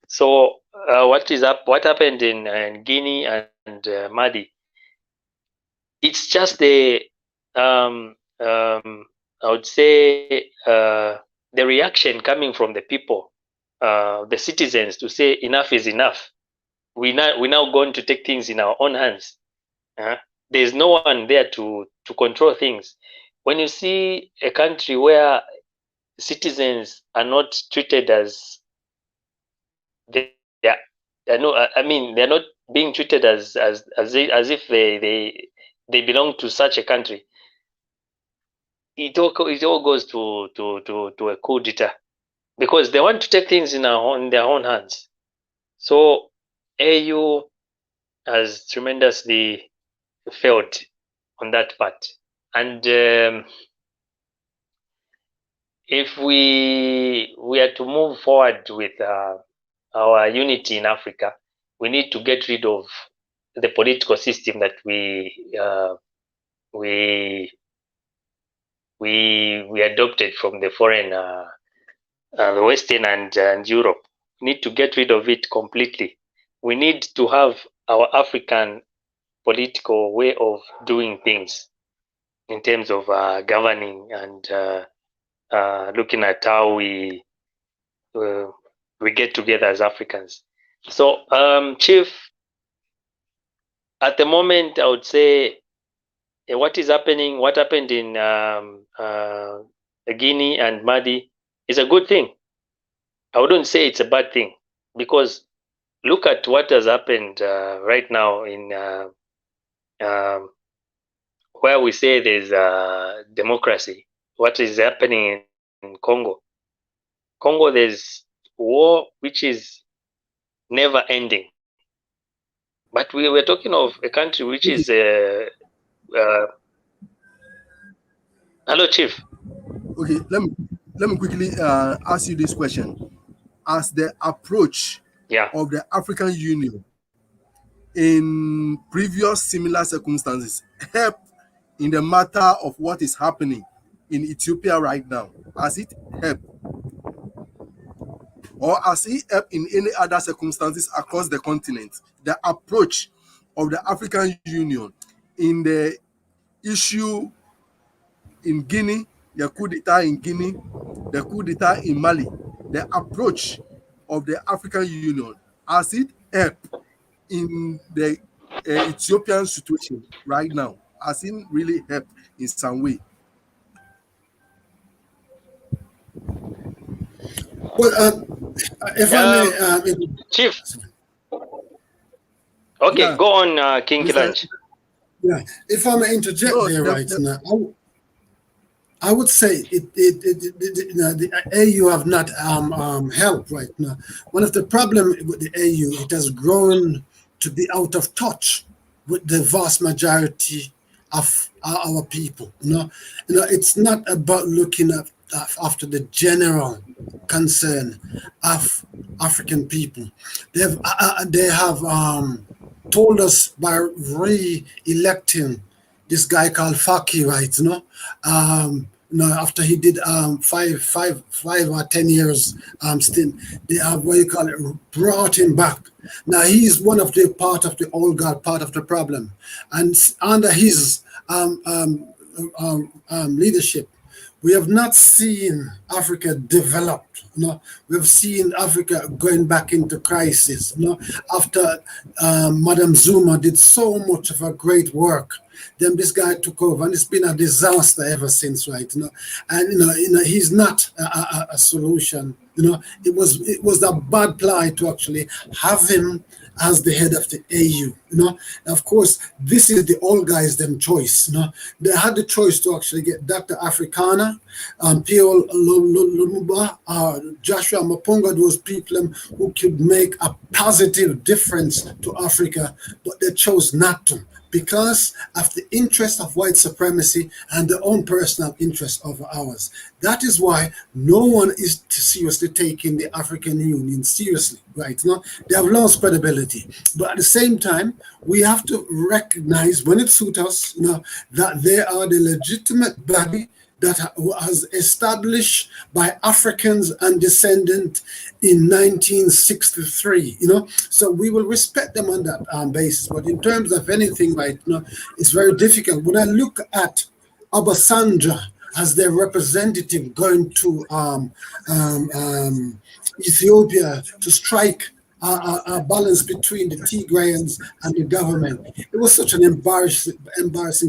So what happened in Guinea and Mali? It's just I would say the reaction coming from the people, the citizens, to say enough is enough. We're now going to take things in our own hands. There's no one there to control things. When you see a country where citizens are not treated as they're no, I mean they're not being treated as if they belong to such a country. It all goes to a coup d'etat because they want to take things in their own hands. So AU has tremendously failed on that part, and if we are to move forward with our unity in Africa, we need to get rid of the political system that we adopted from the foreign, the Western and Europe. We need to get rid of it completely. We need to have our African political way of doing things in terms of governing and looking at how we get together as Africans. So, Chief, at the moment, I would say what happened in Guinea and Mali is a good thing. I wouldn't say it's a bad thing because look at what has happened right now in where we say there's democracy. What is happening in Congo? Congo, there's war which is never ending. But we were talking of a country which is hello, Chief. Okay, let me quickly ask you this question. As the approach of the African Union in previous similar circumstances help in the matter of what is happening in Ethiopia right now? Has it helped? Or has it helped in any other circumstances across the continent? The approach of the African Union in the issue in Guinea, the coup d'etat in Guinea, the coup d'etat in Mali, the approach of the African Union, has it helped in the Ethiopian situation right now? Has it really helped in some way? Well, if I may, Chief. Okay, go on, King Kilanch. Yeah, if I may interject now, I would say the AU have not helped right now. One of the problems with the AU, it has grown to be out of touch with the vast majority of our people. It's not about looking after the general concern of African people. They have told us by re-electing this guy called Faki, right? After he did 5 or 10 years stint, they have what you call it, brought him back. Now he's one of the part of the old guard, part of the problem, and under his leadership, we have not seen Africa develop. We've seen Africa going back into crisis. After Madam Zuma did so much of a great work, then this guy took over, and it's been a disaster ever since, right? And he's not a solution. It was a bad ploy to actually have him as the head of the AU. Of course, this is the old guys' them choice. They had the choice to actually get Dr. Africana, Pierre Lumumba, Joshua Mapunga, those people who could make a positive difference to Africa, but they chose not to, because of the interest of white supremacy and their own personal interest over ours. That is why no one is seriously taking the African Union seriously, right? They have lost credibility. But at the same time, we have to recognize, when it suits us, that they are the legitimate body that was established by Africans and descendants in 1963, so we will respect them on that basis. But in terms of anything right now, it's very difficult. When I look at Obasanjo as their representative going to Ethiopia to strike a balance between the Tigrayans and the government, it was such an embarrassing.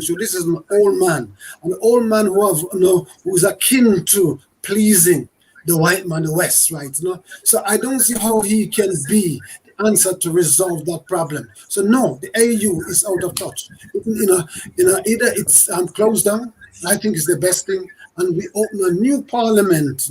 So this is an old man who is akin to pleasing the white man, the West, right? You know, so I don't see how he can be the answer to resolve that problem. So no, the AU is out of touch. Either it's closed down. I think it's the best thing, and we open a new parliament,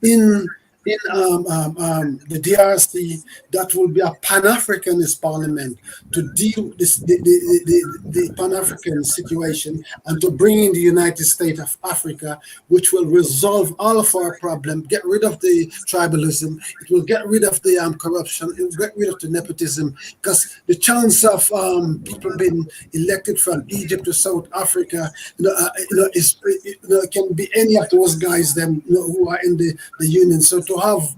in the DRC, that will be a Pan-Africanist parliament to deal with the Pan-African situation and to bring in the United States of Africa, which will resolve all of our problems, get rid of the tribalism, it will get rid of the corruption, it will get rid of the nepotism, because the chance of people being elected from Egypt to South Africa, it can be any of those guys who are in the union. So to have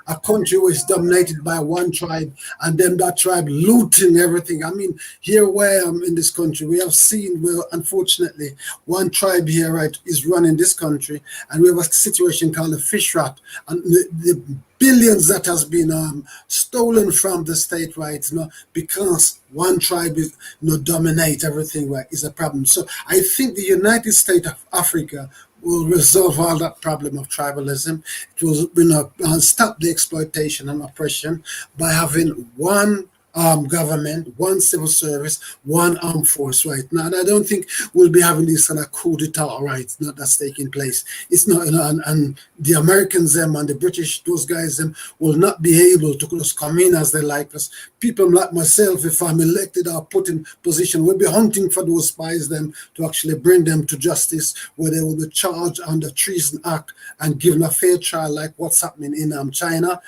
a country which is dominated by one tribe and then that tribe looting everything. I mean, here where I'm in this country, we have seen where, unfortunately, one tribe here, right, is running this country, and we have a situation called the fish rat, and the billions that has been stolen from the state, right, because one tribe is, dominate everything, right, is a problem. So I think the United States of Africa will resolve all that problem of tribalism. It will stop the exploitation and oppression by having one government, one civil service, one armed force, right? Now, and I don't think we'll be having this kind of coup d'etat, right? Not that's taking place. It's not, and the Americans, and the British, those guys, will not be able to just come in as they like us. People like myself, if I'm elected or put in position, will be hunting for those spies, to actually bring them to justice, where they will be charged under Treason Act and given a fair trial, like what's happening in China,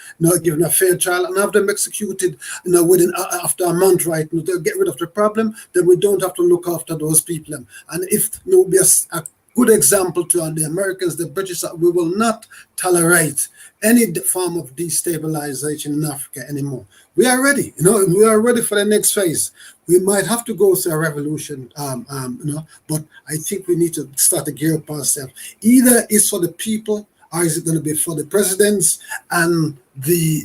given a fair trial and have them executed, within after a month, right? They'll get rid of the problem, then we don't have to look after those people. And if there will be a good example to the Americans, the British, we will not tolerate any form of destabilization in Africa anymore. We are ready, we are ready for the next phase. We might have to go through a revolution, but I think we need to start to gear up ourselves. Either it's for the people, or is it going to be for the presidents and the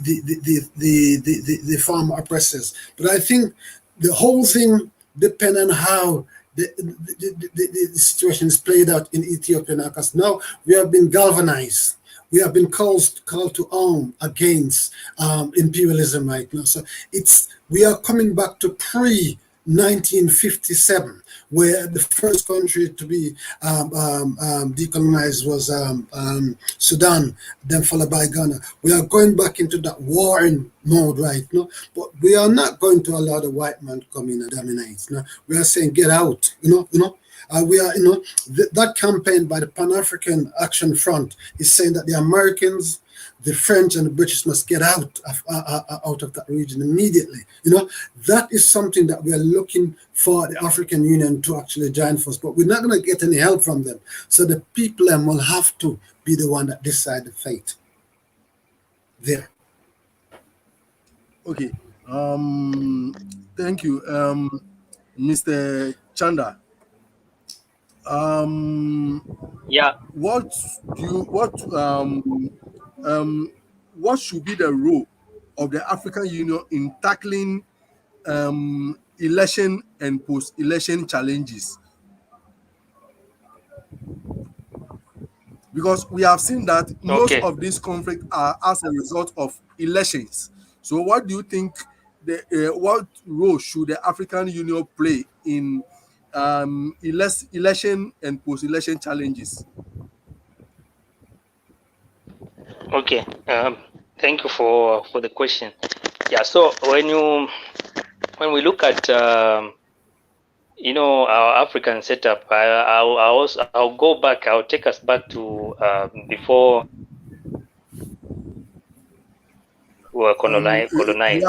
farmer oppressors? But I think the whole thing depends on how the situation is played out in Ethiopia now, because now we have been galvanized. We have been called to arm against imperialism right now. So we are coming back to pre-1957, where the first country to be decolonized was Sudan, then followed by Ghana. We are going back into that warring mode right now, but we are not going to allow the white man to come in and dominate. We are saying, get out, we are, that campaign by the Pan-African Action Front is saying that the Americans, the French and the British must get out of that region immediately. That is something that we are looking for the African Union to actually join for us, but we're not going to get any help from them. So the people will have to be the one that decide the fate there. Okay. Thank you, Mr. Chanda. Yeah. What should be the role of the African Union in tackling election and post-election challenges? Because we have seen that most of these conflicts are as a result of elections. So what do you think what role should the African Union play in election and post-election challenges? Okay. Thank you for the question. Yeah. So when we look at our African setup, I'll go back. I'll take us back to before we were colonized. Earlier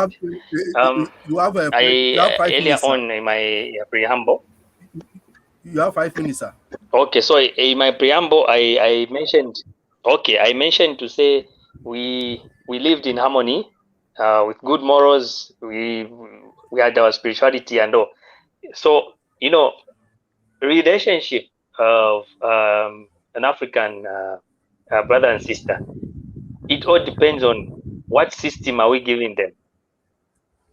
on in my preamble. You have 5 minutes, sir. Okay, so in my preamble, I mentioned to say we lived in harmony with good morals. We had our spirituality and all. So relationship of an African brother and sister, it all depends on what system are we giving them.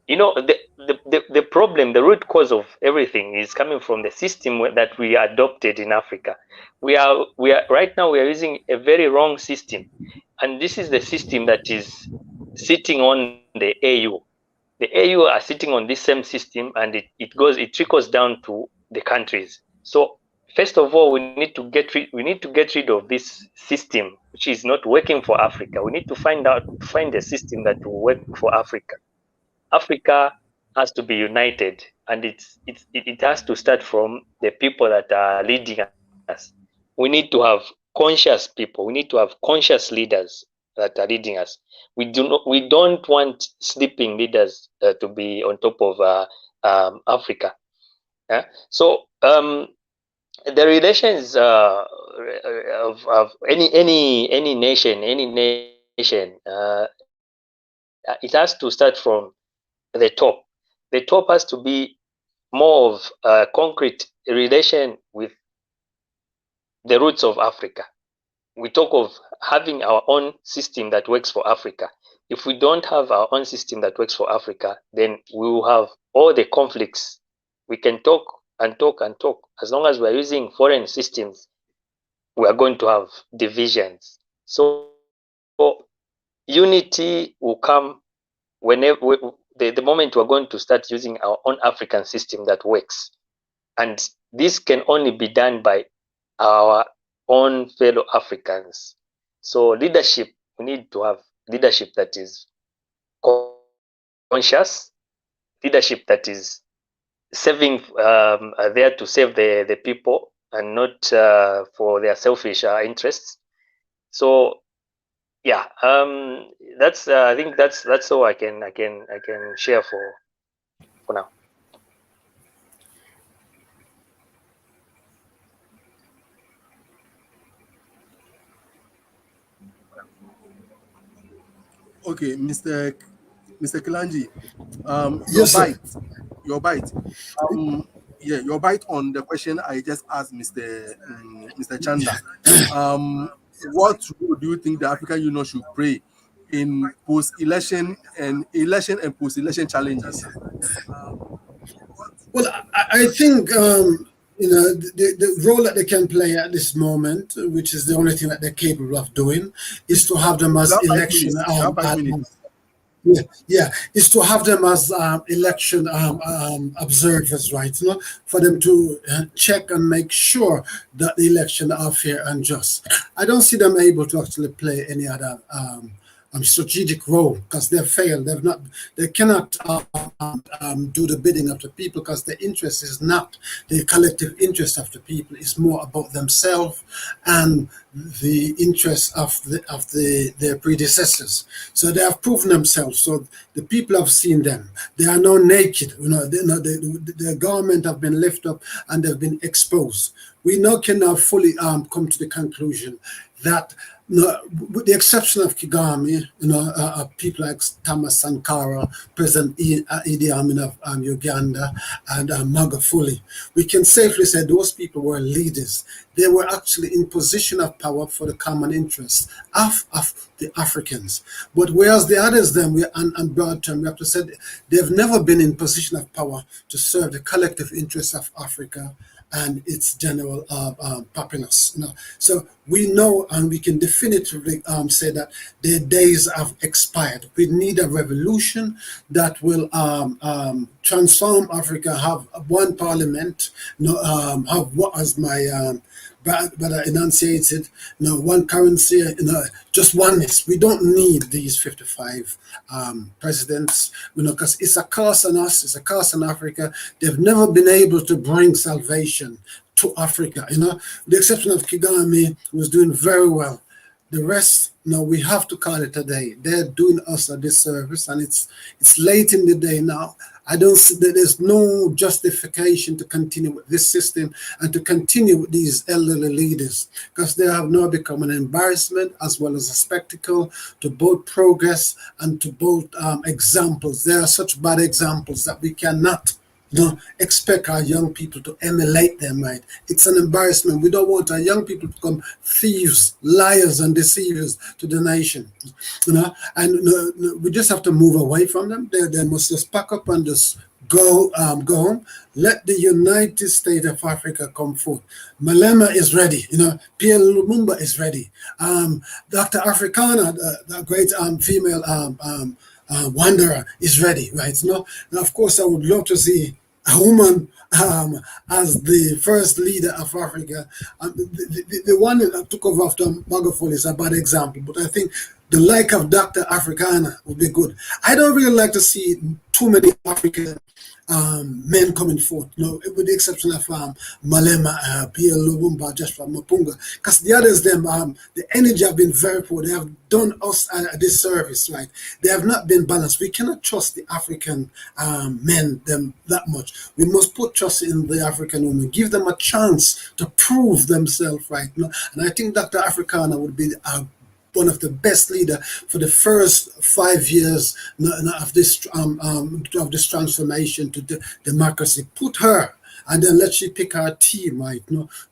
You know, the problem, the root cause of everything is coming from the system that we adopted in Africa. We are right now we are using a very wrong system, and this is the system that is sitting on the AU. The AU are sitting on this same system, and it trickles down to the countries. So first of all, we need to get rid of this system which is not working for Africa. We need to find a system that will work for Africa. Africa has to be united, and it has to start from the people that are leading us. We need to have conscious people. We need to have conscious leaders that are leading us. We don't want sleeping leaders to be on top of Africa. Yeah? So the relations of any nation, it has to start from the top. The top has to be more of a concrete relation with the roots of Africa. We talk of having our own system that works for Africa. If we don't have our own system that works for Africa, then we will have all the conflicts. We can talk and talk and talk. As long as we're using foreign systems, we are going to have divisions. So unity will come whenever the moment we're going to start using our own African system that works. And this can only be done by our own fellow Africans. So leadership, we need to have leadership that is conscious, leadership that is serving there to save the people and not for their selfish interests. So yeah, that's I think that's all I can share for now. Okay, Mr. Kilanji, Yes, sir. your bite, yeah, your bite on the question I just asked Mr. Chanda. What role do you think the African Union should play in post-election and post-election challenges? Well, I think the role that they can play at this moment, which is the only thing that they're capable of doing, is to have them as You have 5 election. minutes. You have 5 minutes. Yeah, is to have them as election observers, right? You know, for them to check and make sure that the election are fair and just. I don't see them able to actually play any other strategic role because they've failed. They cannot do the bidding of the people because the interest is not the collective interest of the people. It's more about themselves and the interests of their predecessors. So they have proven themselves. So the people have seen them. They are now naked. Their garment have been lifted up and they've been exposed. We now can now fully come to the conclusion that, with the exception of Kagame, people like Thomas Sankara, President Idi Amin of Uganda, and Magufuli, we can safely say those people were leaders. They were actually in position of power for the common interest of the Africans. But whereas the others, then, on broad term, we have to say they've never been in position of power to serve the collective interests of Africa and its general populace. So we know and we can definitively say that their days have expired. We need a revolution that will transform Africa, have one parliament, have what, as my brother enunciated, one currency, just oneness. We don't need these 55 presidents, because it's a curse on us, it's a curse on Africa. They've never been able to bring salvation to Africa. The exception of Kagame, who was doing very well. The rest, we have to call it a day. They're doing us a disservice, and it's late in the day now. I don't see that there's no justification to continue with this system and to continue with these elderly leaders, because they have now become an embarrassment as well as a spectacle to both progress and to both examples. There are such bad examples that we cannot don't expect our young people to emulate them, right? It's an embarrassment. We don't want our young people to become thieves, liars, and deceivers to the nation, And we just have to move away from them. They must just pack up and just go home. Let the United States of Africa come forth. Malema is ready. Pierre Lumumba is ready. Dr. Africana, the great female wanderer, is ready, right? Now, of course, I would love to see a woman as the first leader of Africa. The one that took over after Magufuli is a bad example, but I think the like of Dr. Africana would be good. I don't really like to see too many African men coming forth, with the exception of Malema, Pierre Lumumba, Joshua Mapunga, because the others, the energy have been very poor. They have done us a disservice, right? They have not been balanced. We cannot trust the African men them that much. We must put trust in the African women, give them a chance to prove themselves, right? And I think Dr. Africana would be one of the best leader for the first 5 years of this transformation to democracy. Put her, and then let she pick her team, right,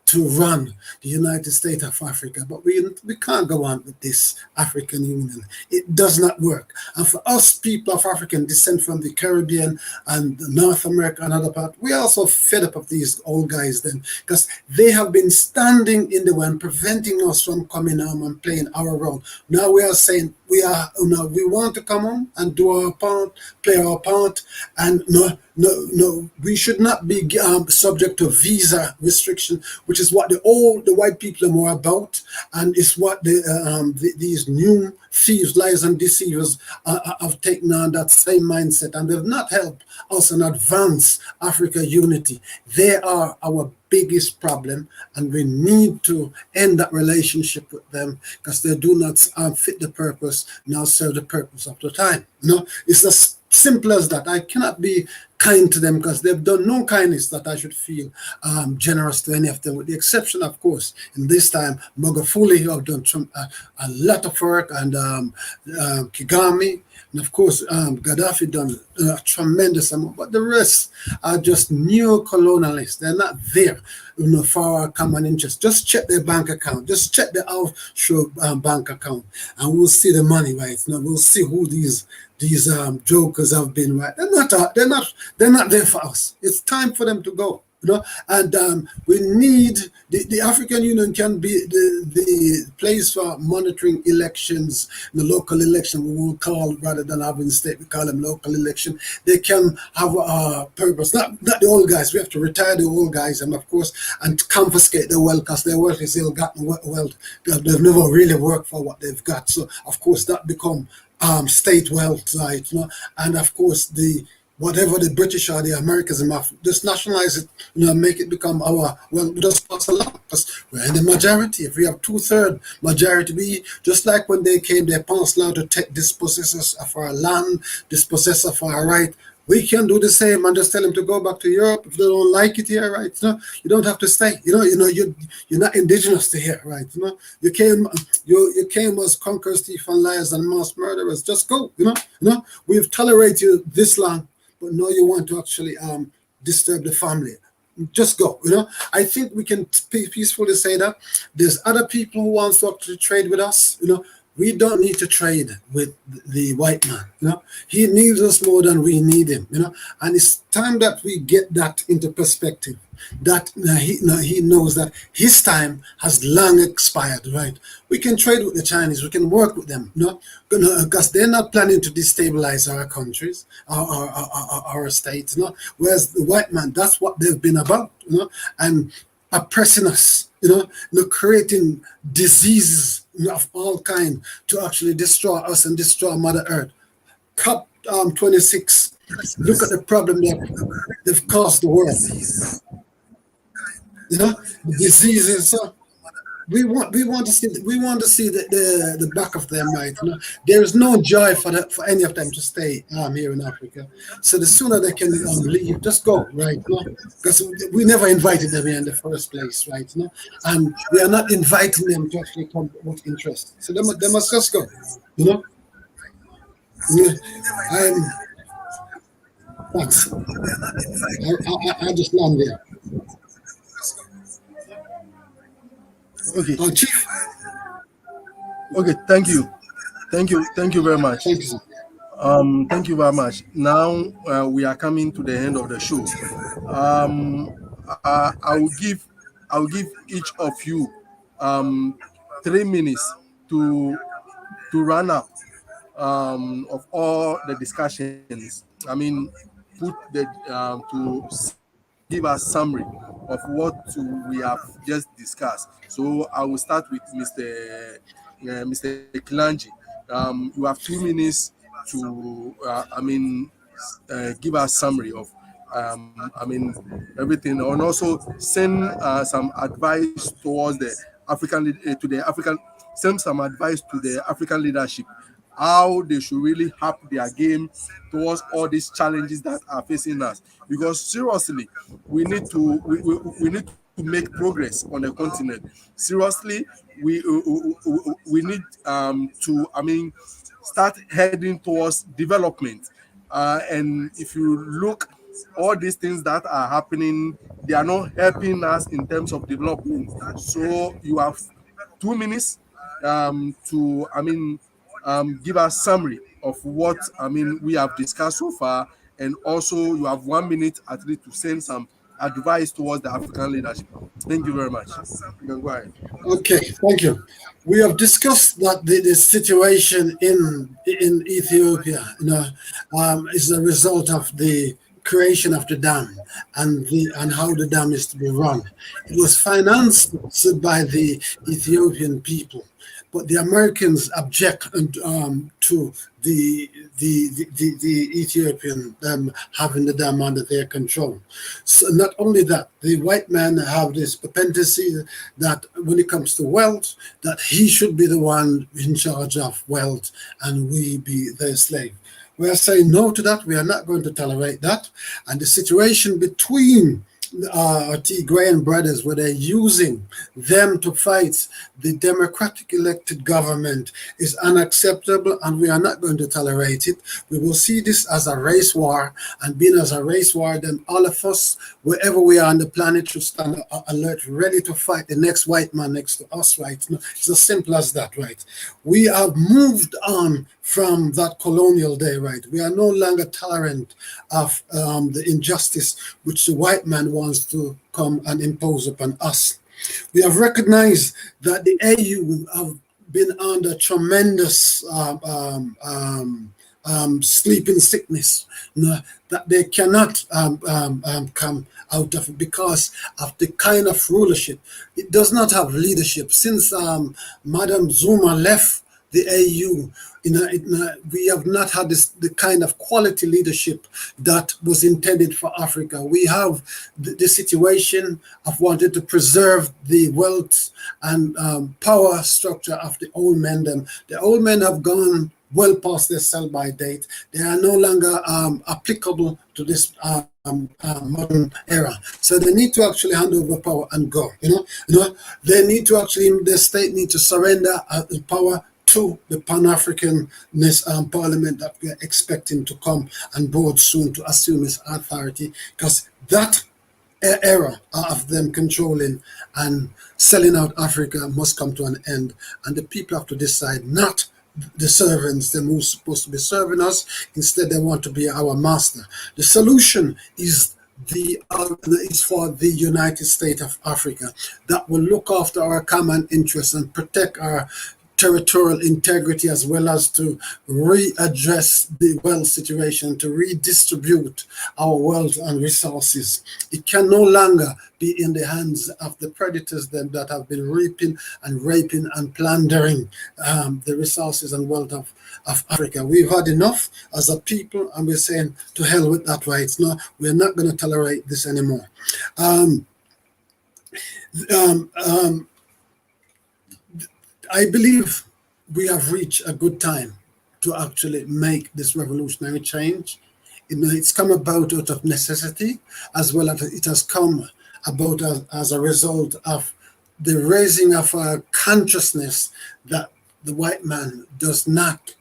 to run the United States of Africa. But we can't go on with this African Union. It does not work. And for us people of African descent from the Caribbean and North America and other parts, we're also fed up of these old guys then, because they have been standing in the way and preventing us from coming home and playing our role. Now we are saying we want to come home and do our part, play our part, and no, we should not be subject to visa restriction, which is what the white people are more about, and it's what these new thieves, liars, and deceivers have taken on that same mindset, and they've not helped us and advance Africa unity. They are our biggest problem, and we need to end that relationship with them because they do not fit the purpose, now serve the purpose of the time. It's as simple as that. I cannot be kind to them because they've done no kindness that I should feel generous to any of them, with the exception, of course, in this time, Magufuli, who have done a lot of work, and Kagame, and of course, Gaddafi done a tremendous amount, but the rest are just neo-colonialists. They're not there for our common interest. Just check their bank account. Just check the offshore bank account, and we'll see the money, right? We'll see who these jokers have been, right? They're not there for us. It's time for them to go. And we need the African Union can be the place for monitoring elections, the local election we will call, rather than having state, we call them local election. They can have a purpose, not the old guys. We have to retire the old guys, and of course, and confiscate their wealth, because their wealth is ill-gotten wealth. They've never really worked for what they've got. So of course that become state wealth, right? And of course whatever the British or the Americans have, just nationalize it, make it become our, well, we just pass along, because we're in the majority. If we have 2/3 majority, we, just like when they came, they passed law to take dispossess of our land, dispossess of our right. We can do the same and just tell them to go back to Europe if they don't like it here, right? You don't have to stay. You're not indigenous to here, right? You came as conquerors, thieves, and liars, and mass murderers. Just go. We've tolerated you this long, but now you want to actually disturb the family. Just go. I think we can peacefully say that. There's other people who want to actually trade with us. We don't need to trade with the white man. He needs us more than we need him. And it's time that we get that into perspective. That he knows that his time has long expired, right? We can trade with the Chinese, we can work with them, because they're not planning to destabilize our countries, our states, whereas the white man, that's what they've been about, and oppressing us, creating diseases of all kind to actually destroy us and destroy Mother Earth. COP 26, look at the problem they've caused the world. Diseases. We want to see the back of them, right? There is no joy for any of them to stay here in Africa. So the sooner they can leave, just go, right? Because we never invited them here in the first place, right? And we are not inviting them to actually come with interest. So they must just go, Thanks. I just land there. Okay. Chief, Okay. Thank you very much. thank you, sir. Thank you very much. Now we are coming to the end of the show. Um, I will give each of you 3 minutes to run up of all the discussions. I mean, put the give us summary of what we have just discussed. So I will start with Mr. Kilanji. You have 2 minutes to give us summary of everything, and also send some advice towards the to the African, send some advice to the African leadership, how they should really up their game towards all these challenges that are facing us. Because seriously, we need to make progress on the continent. Seriously, we need to start heading towards development. And if you look, all these things that are happening, they are not helping us in terms of development. So you have 2 minutes to give us summary of what we have discussed so far, and also you have 1 minute at least to send some advice towards the African leadership. Thank you very much. You can go ahead. Okay, thank you. We have discussed that the situation in Ethiopia, is a result of the creation of the dam and how the dam is to be run. It was financed by the Ethiopian people, but the Americans object to the Ethiopian having the dam under their control. So not only that, the white men have this propensity that when it comes to wealth, that he should be the one in charge of wealth and we be their slave. We are saying no to that. We are not going to tolerate that. And the situation between Tigrayan brothers, where they're using them to fight the democratic elected government, is unacceptable, and we are not going to tolerate it. We will see this as a race war, and being as a race war, then all of us, wherever we are on the planet, should stand alert, ready to fight the next white man next to us, right? It's as simple as that, right? We have moved on from that colonial day, right? We are no longer tolerant of the injustice which the white man wants to come and impose upon us. We have recognized that the AU have been under tremendous sleeping sickness, that they cannot come out of it because of the kind of rulership. It does not have leadership. Since Madam Zuma left the AU, we have not had the kind of quality leadership that was intended for Africa. We have the situation of wanting to preserve the wealth and power structure of the old men. The old men have gone well past their sell-by date. They are no longer applicable to this modern era. So they need to actually hand over power and go. They need to actually, the state need to surrender the power to the Pan-Africanist Parliament that we are expecting to come on board soon to assume its authority, because that era of them controlling and selling out Africa must come to an end, and the people have to decide, not the servants, them who's supposed to be serving us. Instead, they want to be our master. The solution is for the United States of Africa that will look after our common interests and protect our territorial integrity, as well as to readdress the wealth situation, to redistribute our wealth and resources. It can no longer be in the hands of the predators that have been reaping and raping and plundering the resources and wealth of Africa. We've had enough as a people, and we're saying to hell with that, right? No, we're not going to tolerate this anymore. I believe we have reached a good time to actually make this revolutionary change. It's come about out of necessity, as well as it has come about as a result of the raising of our consciousness that the white man does not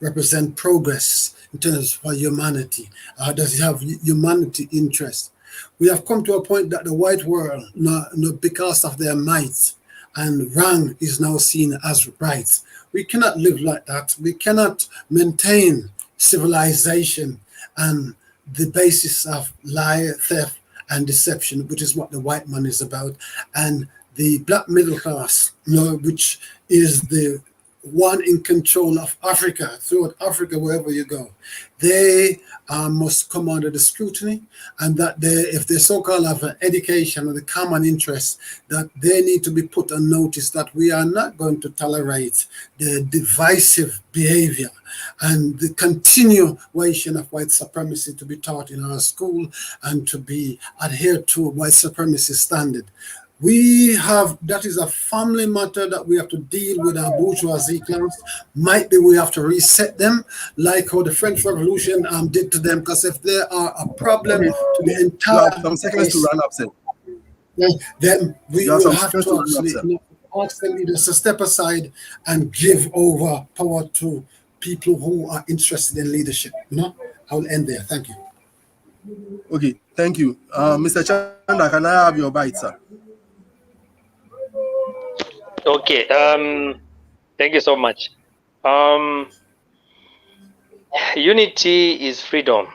represent progress in terms of humanity? Does it have humanity interest? We have come to a point that the white world, because of their might and wrong, is now seen as right. We cannot live like that. We cannot maintain civilization and the basis of lie, theft, and deception, which is what the white man is about, and the black middle class, which is the one in control of Africa, throughout Africa, wherever you go. They must come under the scrutiny, and that if they so-called have an education or the common interest, that they need to be put on notice that we are not going to tolerate the divisive behavior and the continuation of white supremacy to be taught in our school and to be adhered to white supremacy standard. We have, that is a family matter that we have to deal with our bourgeoisie class. Might be we have to reset them, like how the French Revolution did to them, because if they are a problem to the entire... You have some seconds to run up, sir. Then we will have to actually ask the leaders to step aside and give over power to people who are interested in leadership. I'll end there. Thank you. Okay, thank you. Mr. Chanda, can I have your bite, sir? Okay, thank you so much. Unity is freedom.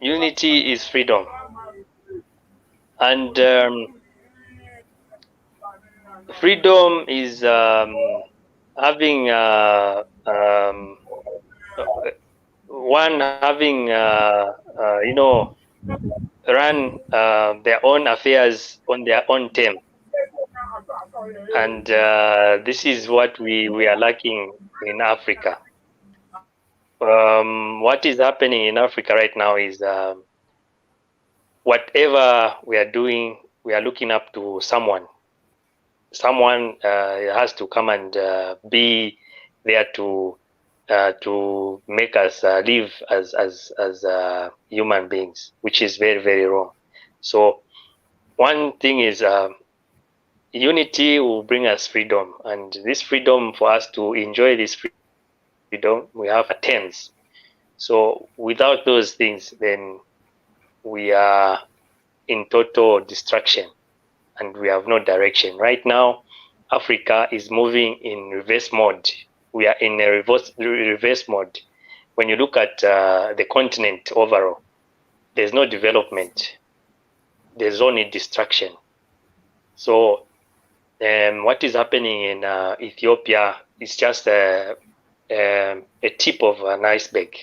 Unity is freedom. And freedom is having one having run their own affairs on their own term. And this is what we are lacking in Africa. What is happening in Africa right now is whatever we are doing, we are looking up to someone. Someone has to come and be there to make us live as human beings, which is very, very wrong. So one thing is unity will bring us freedom, and this freedom, for us to enjoy this freedom, we have terms. So without those things, then we are in total destruction and we have no direction. Right now, Africa is moving in reverse mode. We are in a reverse mode. When you look at the continent overall, there's no development. There's only destruction. So what is happening in Ethiopia is just a tip of an iceberg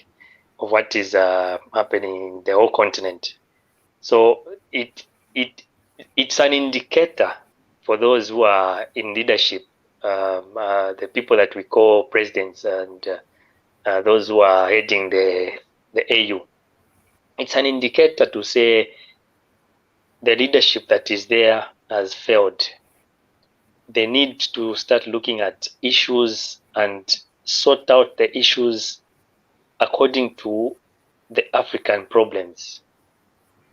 of what is happening in the whole continent. So it's an indicator for those who are in leadership, the people that we call presidents and those who are heading the AU. It's an indicator to say the leadership that is there has failed. They need to start looking at issues and sort out the issues according to the African problems.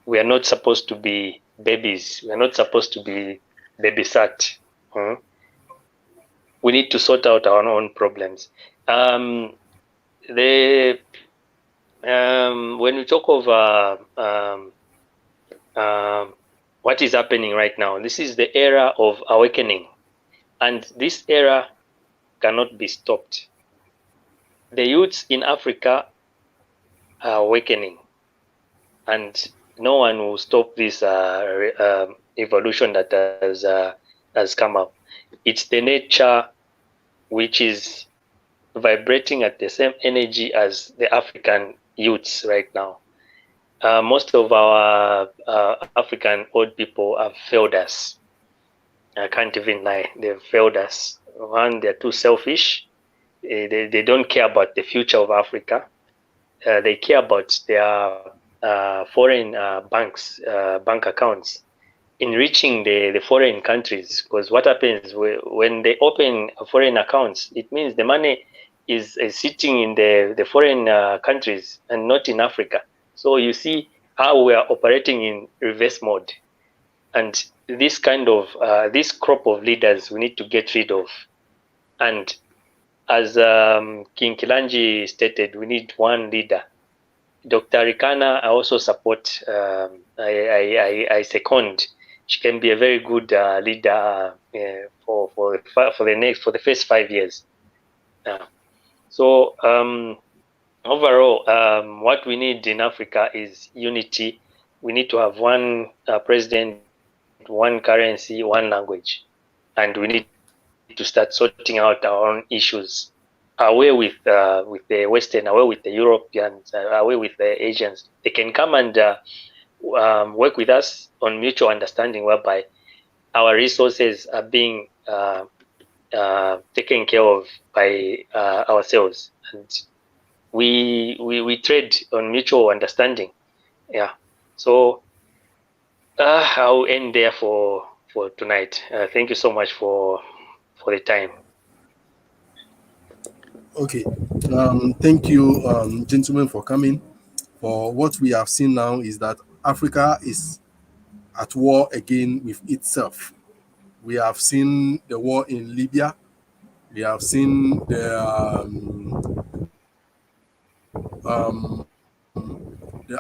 We are not supposed to be babies. We are not supposed to be babysat. We need to sort out our own problems. When we talk of what is happening right now, this is the era of awakening, and this era cannot be stopped. The youths in Africa are awakening, and no one will stop this evolution that has come up. It's the nature which is vibrating at the same energy as the African youths right now. Most of our African old people have failed us. I can't even lie. They've failed us. One, they're too selfish. They don't care about the future of Africa. They care about their foreign bank accounts, enriching the foreign countries. Because what happens when they open foreign accounts, it means the money is sitting in the foreign countries and not in Africa. So you see how we are operating in reverse mode. And this kind of, this crop of leaders we need to get rid of. And as King Kilanji stated, we need one leader. Dr. Rikana, I also support. I second. She can be a very good leader for the first 5 years. So overall, what we need in Africa is unity. We need to have one president, one currency, one language, and we need to start sorting out our own issues away with the Western, away with the Europeans, away with the Asians. They can come and work with us on mutual understanding, whereby our resources are being taken care of by ourselves, and we trade on mutual understanding. Yeah. So I'll end there for tonight. Thank you so much for the time. Okay. Thank you, gentlemen, for coming. For what we have seen now is that Africa is at war again with itself. We have seen the war in Libya. We have seen the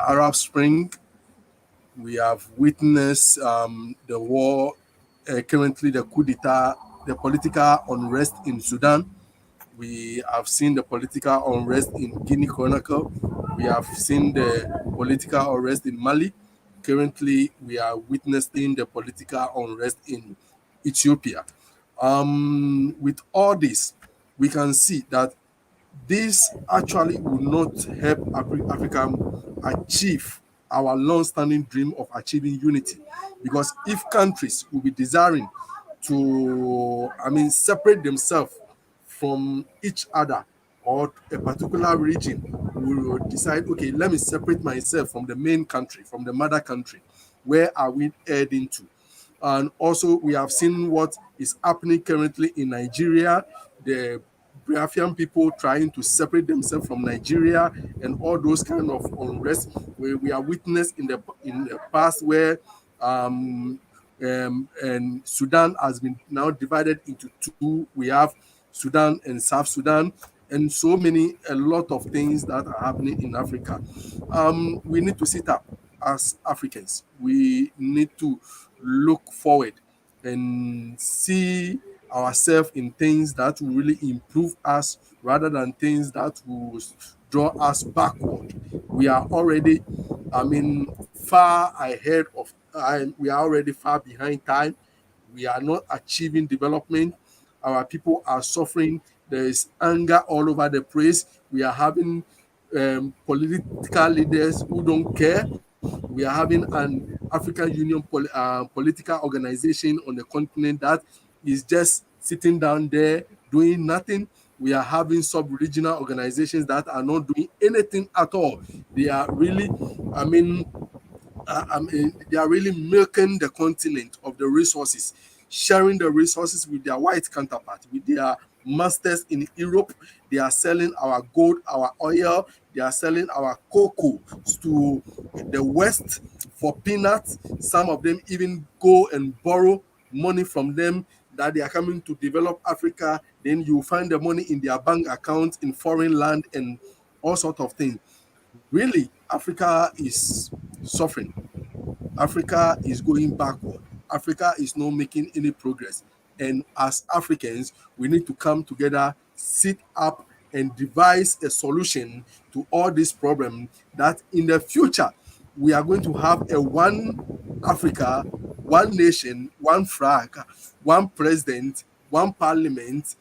Arab Spring. We have witnessed the war, currently the coup d'etat, the political unrest in Sudan. We have seen the political unrest in Guinea Chronicle. We have seen the political unrest in Mali. Currently, we are witnessing the political unrest in Ethiopia. With all this, we can see that this actually will not help Africa achieve our long-standing dream of achieving unity. Because if countries will be desiring to, separate themselves from each other, or a particular region will decide, okay, let me separate myself from the main country, from the mother country, where are we heading to? And also, we have seen what is happening currently in Nigeria, the Biafran people trying to separate themselves from Nigeria, and all those kind of unrest where we are witnessed in the past, where and Sudan has been now divided into two. We have Sudan and South Sudan, and a lot of things that are happening in Africa. We need to sit up as Africans. We need to look forward and see ourselves in things that will really improve us, rather than things that will draw us backward. We are already, far ahead of time. We are already far behind time. We are not achieving development. Our people are suffering. There is anger all over the place. We are having political leaders who don't care. We are having an African Union political organization on the continent that is just sitting down there doing nothing. We are having sub-regional organizations that are not doing anything at all. They are really, they are really milking the continent of the resources, sharing the resources with their white counterpart, with their masters in Europe. They are selling our gold, our oil. They are selling our cocoa to the West for peanuts. Some of them even go and borrow money from them, that they are coming to develop Africa. Then you find the money in their bank account in foreign land and all sorts of things. Really, Africa is suffering. Africa is going backward. Africa is not making any progress. And as Africans, we need to come together, sit up, and devise a solution to all these problems, that in the future, we are going to have a one Africa, one nation, one flag, one president, one parliament,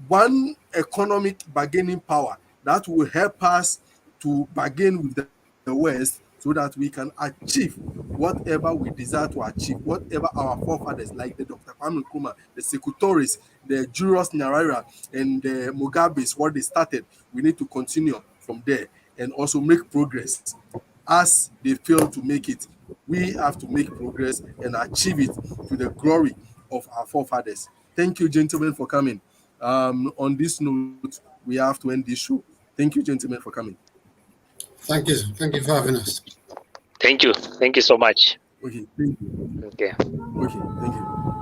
one economic bargaining power that will help us to bargain with the West, so that we can achieve whatever we desire to achieve, whatever our forefathers, like the Dr. Kwame Nkrumah, the Sekou Toure's, the Julius Nyerere, and the Mugabe's, what they started. We need to continue from there and also make progress. As they fail to make it, we have to make progress and achieve it to the glory of our forefathers. Thank you, gentlemen, for coming. On this note, we have to end this show. Thank you, gentlemen, for coming. Thank you. Thank you for having us. Thank you. Thank you so much. Okay, thank you. Okay. Okay, thank you.